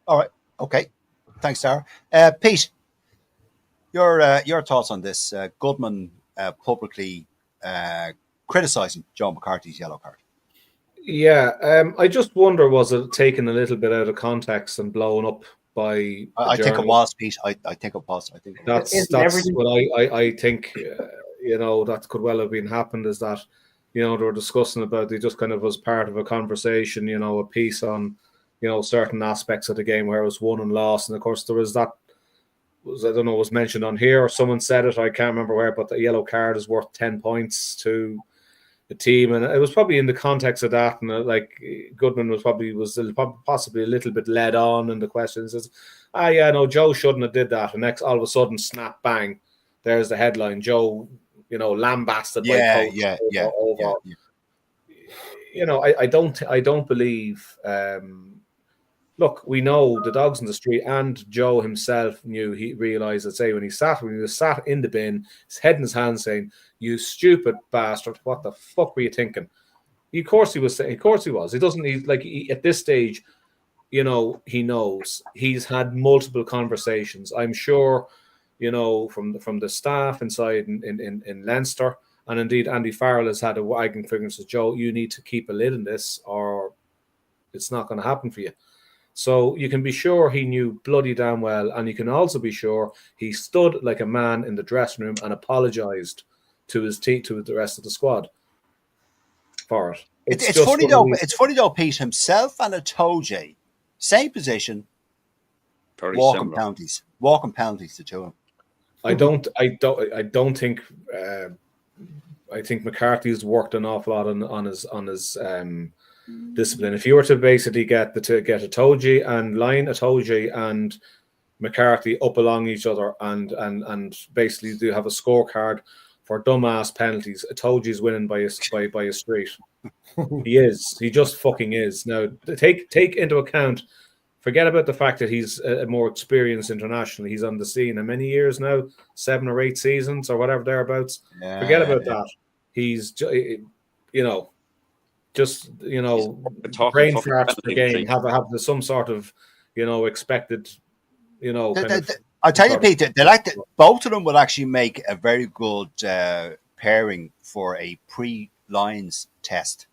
All right. Okay. Thanks, Sarah. Pete, your thoughts on this? Goodman publicly criticizing Joe McCarthy's yellow card. Yeah, I just wonder, was it taken a little bit out of context and blown up by? I think it was, Pete. I think it was. I think that's what I think. You know, that could well have been happened. Is that, you know, they were discussing about, they just kind of was part of a conversation. You know, a piece on, you know, certain aspects of the game where it was won and lost, and of course there was that. I don't know, was mentioned on here or someone said it. I can't remember where, but the yellow card is worth 10 points to the team, and it was probably in the context of that, and like Goodman was possibly a little bit led on in the questions. Says, no, Joe shouldn't have did that, and next all of a sudden, snap bang, there's the headline: Joe, you know, lambasted by coach. Over. You know, I don't believe. Look, we know the dogs in the street, and Joe himself knew. He realized that, say, when he was sat in the bin, his head in his hand, saying, "You stupid bastard! What the fuck were you thinking?" Of course he was. Of course he was. He doesn't. At this stage, you know, he knows. He's had multiple conversations. I'm sure, you know, from the staff inside in Leinster, and indeed Andy Farrell has had a wagging finger and says, "Joe, you need to keep a lid on this, or it's not going to happen for you." So you can be sure he knew bloody damn well, and you can also be sure he stood like a man in the dressing room and apologised to his team, to the rest of the squad for it. It's funny though. It's funny though. Pete himself and Atoje, same position, walking penalties, the two of them. I don't think. I think McCarthy's worked an awful lot on his discipline. If you were to basically get Atoje and line Atoje and McCarthy up along each other and basically do have a scorecard for dumbass penalties, Atoje's winning by a street. He is. He just fucking is. Now take into account. Forget about the fact that he's a more experienced internationally. He's on the scene how many years now? 7 or 8 seasons or whatever thereabouts. Forget about that. He's, you know, just brain farts per game, have some sort of expected I'll tell you, Peter, both of them would actually make a very good pairing for a pre-lines test.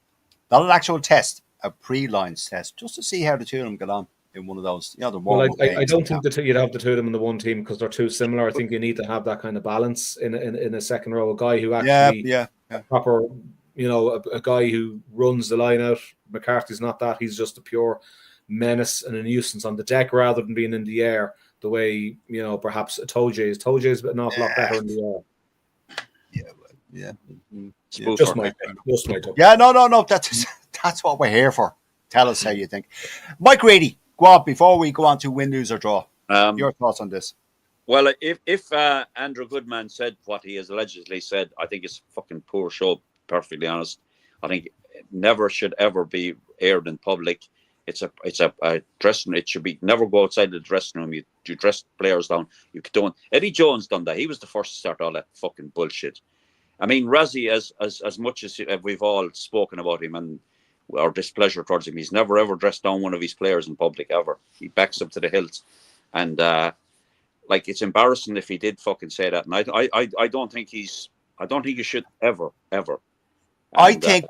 Not an actual test, a pre-lines test, just to see how the two of them get on in one of those. The well, I don't think you'd have the two of them in the one team because they're too similar. I think you need to have that kind of balance in a second row. A guy who actually proper, a guy who runs the line out. McCarthy's not that. He's just a pure menace and a nuisance on the deck rather than being in the air the way perhaps Toje is. Toje is an awful lot better in the air. Just my top. Yeah, no. That's what we're here for. Tell us how you think. Mike Reedy, go on before we go on to win, lose, or draw. Your thoughts on this? Well, if Andrew Goodman said what he has allegedly said, I think it's a fucking poor show. Perfectly honest, I think it never should ever be aired in public. It's a dressing. It should be never go outside the dressing room. You dress players down. You don't. Eddie Jones done that. He was the first to start all that fucking bullshit. I mean, Razzie, as much as we've all spoken about him and our displeasure towards him, he's never ever dressed down one of his players in public ever. He backs up to the hilt, and it's embarrassing if he did fucking say that. And I don't think he should ever. And, I think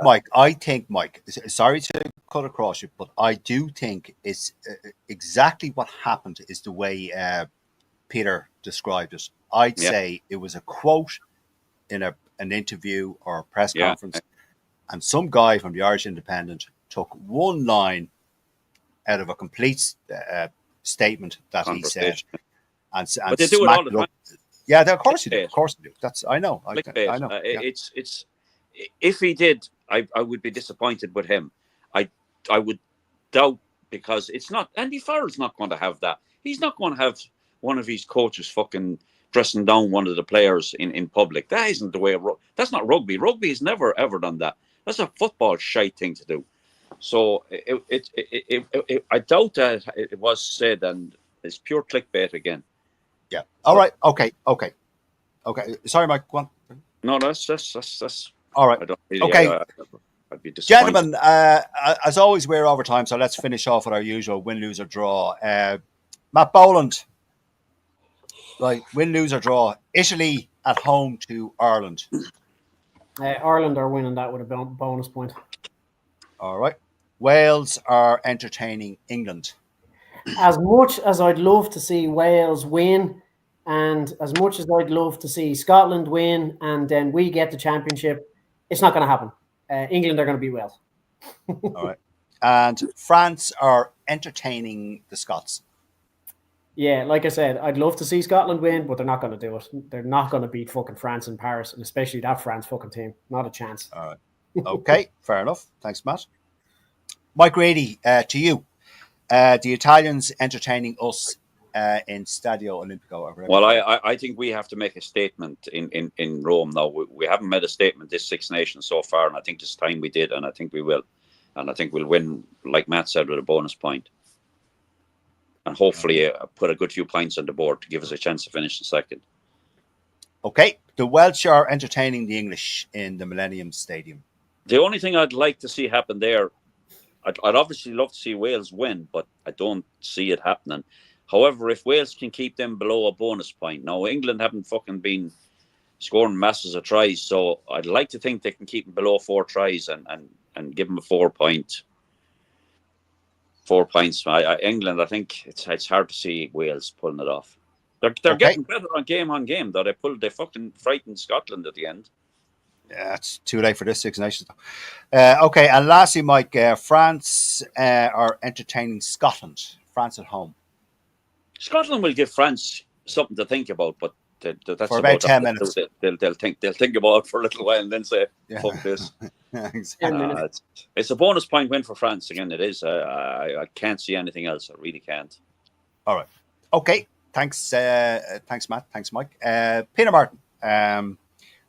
Mike. Sorry to cut across you, but I do think it's exactly what happened is the way Peter described it. I'd say it was a quote in an interview or a press conference, and some guy from the Irish Independent took one line out of a complete statement that he said, and but they do it all the time. Yeah, of course you do. Of course you do. That's I know. I know. It's if he did, I would be disappointed with him. I would doubt because it's not Andy Farrell's not going to have that. He's not going to have one of his coaches fucking dressing down one of the players in public. That isn't the way. That's not rugby. Rugby has never ever done that. That's a football shite thing to do. So I doubt that it was said, and it's pure clickbait again. Yeah. All right. Okay. Sorry, Mike. Go on. No, that's all right. Really, okay. I'd be disappointed. Gentlemen, as always, we're over time, so let's finish off with our usual win, lose, or draw. Matt Boland, like win, lose, or draw. Italy at home to Ireland. Ireland are winning that with a bonus point. All right. Wales are entertaining England. As much as I'd love to see Wales win, and as much as I'd love to see Scotland win, and then we get the championship, it's not going to happen. England are going to beat Wales. All right. And France are entertaining the Scots. Yeah, like I said, I'd love to see Scotland win, but they're not going to do it. They're not going to beat fucking France in Paris, and especially that France fucking team. Not a chance. All right. Okay, fair enough. Thanks, Matt. Mike Grady, to you. The Italians entertaining us in Stadio Olimpico. Well, I think we have to make a statement in Rome now. We haven't made a statement this Six Nations so far, and I think this time we did, and I think we will. And I think we'll win, like Matt said, with a bonus point. And hopefully put a good few points on the board to give us a chance to finish the second. Okay. The Welsh are entertaining the English in the Millennium Stadium. The only thing I'd like to see happen there, I'd obviously love to see Wales win, but I don't see it happening. However, if Wales can keep them below a bonus point. Now, England haven't fucking been scoring masses of tries, so I'd like to think they can keep them below 4 tries and give them a 4 point. 4 points. England, I think it's hard to see Wales pulling it off. They're getting better on game, though. They fucking frightened Scotland at the end. Yeah, it's too late for this Six Nations. Okay, and lastly, Mike, France are entertaining Scotland. France at home. Scotland will give France something to think about, but that's for about 10 minutes. They'll think about it for a little while and then say, "Fuck this." Exactly. It's a bonus point win for France. Again, it is. I can't see anything else. I really can't. All right. Okay. Thanks. Thanks, Matt. Thanks, Mike. Peter Martin.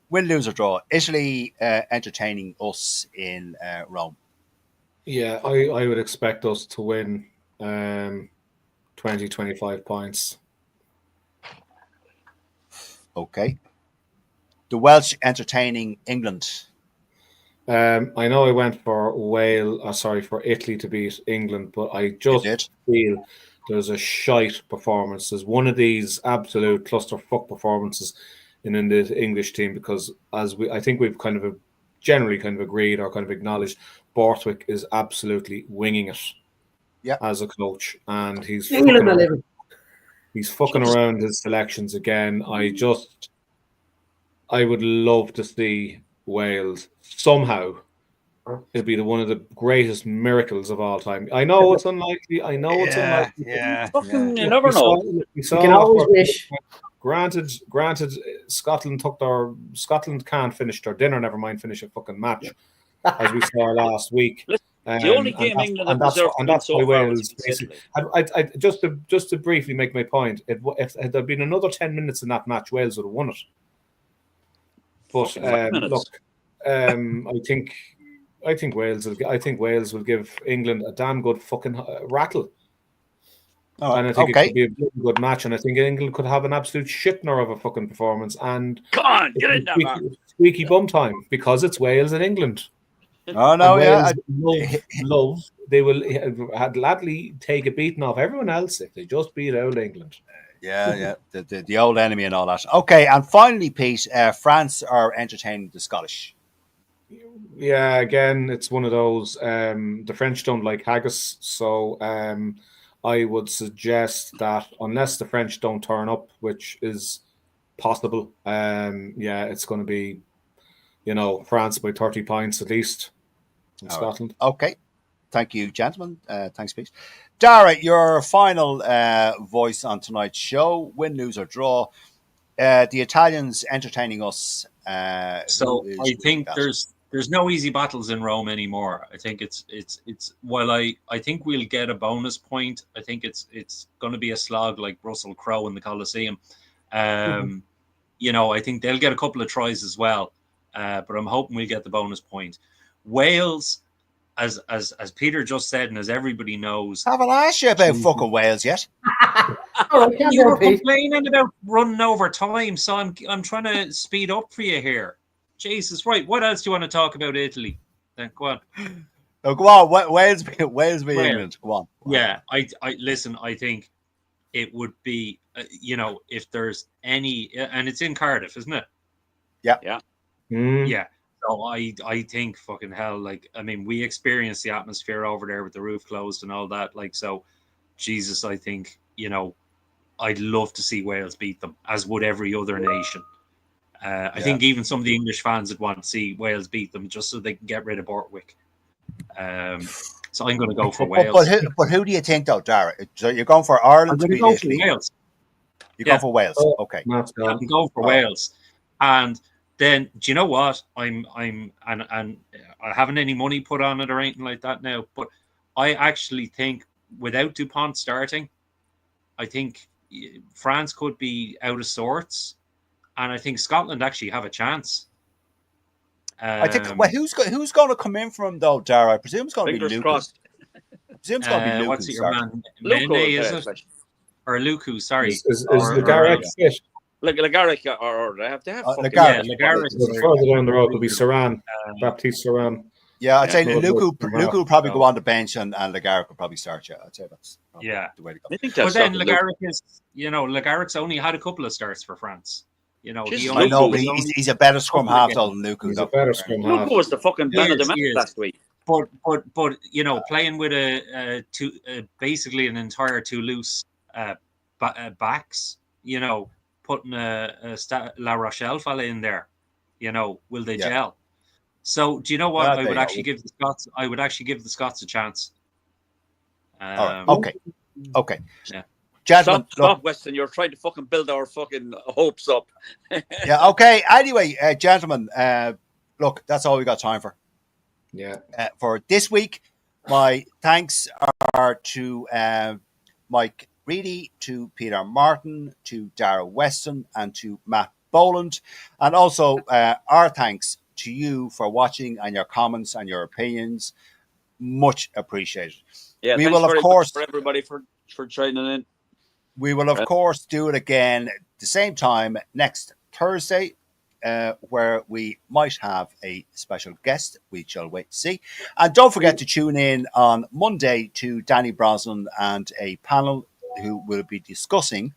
Win, lose, or draw. Italy entertaining us in Rome. Yeah, I would expect us to win 20, 25 points. Okay. The Welsh entertaining England. I know I went for for Italy to beat England, but I just feel there's a shite performance. There's one of these absolute clusterfuck performances in the English team because I think we've kind of generally kind of agreed or kind of acknowledged Borthwick is absolutely winging it as a coach, and he's fucking around his selections again. I would love to see Wales somehow. It'll be one of the greatest miracles of all time. I know it's unlikely. Unlikely. Yeah. You never know. You can always wish. Granted, Scotland can't finish their dinner. Never mind finish a fucking match, as we saw last week. The only game England have deserved to win so far was Italy. I just to briefly make my point. If there'd been another 10 minutes in that match, Wales would have won it. But look, I think Wales will give England a damn good fucking rattle. And I think it could be a really good match, and I think England could have an absolute shitner of a fucking performance. And come on, get in there, man. Squeaky bum time because it's Wales and England. Oh no, love. They will gladly take a beating off everyone else if they just beat out England. Yeah, the old enemy and all that. Okay, and finally, Pete, France are entertaining the Scottish. Yeah, again, it's one of those. The French don't like haggis, so I would suggest that unless the French don't turn up, which is possible, it's going to be, France by 30 points at least in Scotland. Right. Okay, thank you, gentlemen. Thanks, Pete. Dara, your final voice on tonight's show: win, lose, or draw. The Italians entertaining us. So I think there's no easy battles in Rome anymore. I think it's while I think we'll get a bonus point. I think it's going to be a slog like Russell Crowe in the Coliseum. I think they'll get a couple of tries as well, but I'm hoping we'll get the bonus point. Wales, as Peter just said, and as everybody knows, haven't asked you about fucking Wales yet. You were complaining about running over time, so I'm trying to speed up for you here. Jesus, right. What else do you want to talk about Italy? Then go on. Oh, go on. Wales be England. Go on. Yeah, I listen. I think it would be, if there's any, and it's in Cardiff, isn't it? Yeah. Yeah. Yeah. So I think fucking hell, we experienced the atmosphere over there with the roof closed and all that. So, Jesus, I think, I'd love to see Wales beat them, as would every other nation. I think even some of the English fans would want to see Wales beat them just so they can get rid of Borthwick. So I'm going to go for Wales. But who do you think, though, Dara? So you're going for Ireland to beat Italy? Wales. You're going for Wales. Okay. I'm going for Wales. And then, do you know what? And I haven't any money put on it or anything like that now, but I actually think without Dupont starting, I think France could be out of sorts. And I think Scotland actually have a chance. I think. Well, who's going to come in from though, Dara? I presume it's going to be Luku. Crossed. I presume it's going to be Luku. What's your man? Luku, is it? Or Luku? Sorry. Is Lagarrick fit? Lagarrick, or they have. Lagarrick. Further down the road will be Saran, Baptiste Saran. Yeah, I'd say Luku will probably go on the bench, and Lagarrick will probably start. Yeah, I'd say that's the way to go. I think but then Lagarrick Lagarrick's only had a couple of starts for France. I know, but he's a better scrum half than Luku. He's a better scrum half. Luku was the fucking man of the match last week. But playing with basically an entire Toulouse backs, putting a La Rochelle fella in there, will they gel? So do you know what? I would actually give the Scots a chance. Okay. Yeah. Gentlemen, stop, Weston. You're trying to fucking build our fucking hopes up. Yeah, okay. Anyway, gentlemen, look, that's all we got time for. Yeah. For this week, my thanks are to Mike Reedy, to Peter Martin, to Dara Weston, and to Matt Boland. And also our thanks to you for watching and your comments and your opinions. Much appreciated. Yeah, we will, of course, for everybody for joining in. We will, of course, do it again at the same time next Thursday. where we might have a special guest. We shall wait to see. And don't forget to tune in on Monday to Danny Brosnan and a panel who will be discussing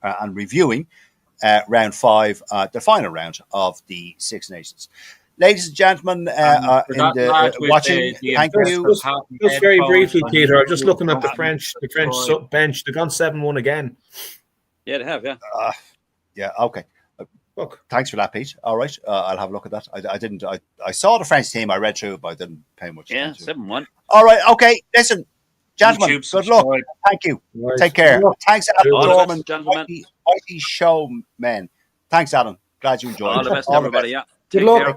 and reviewing round 5, the final round of the Six Nations. Ladies and gentlemen, watching, thank you. Just very briefly, Peter, I'm just looking at the French bench. They've gone 7-1 again. Yeah, they have, yeah. Yeah, okay. Look. Thanks for that, Pete. All right, I'll have a look at that. I didn't. I saw the French team. I read through it, but I didn't pay much attention. 7-1. All right, okay. Listen, gentlemen, good luck. Thank you. Right. Take care. Thanks, Adam Dorman, gentlemen. mighty showmen. Thanks, Adam. Glad you enjoyed it. All the best, everybody. Yeah. Good Take luck. care.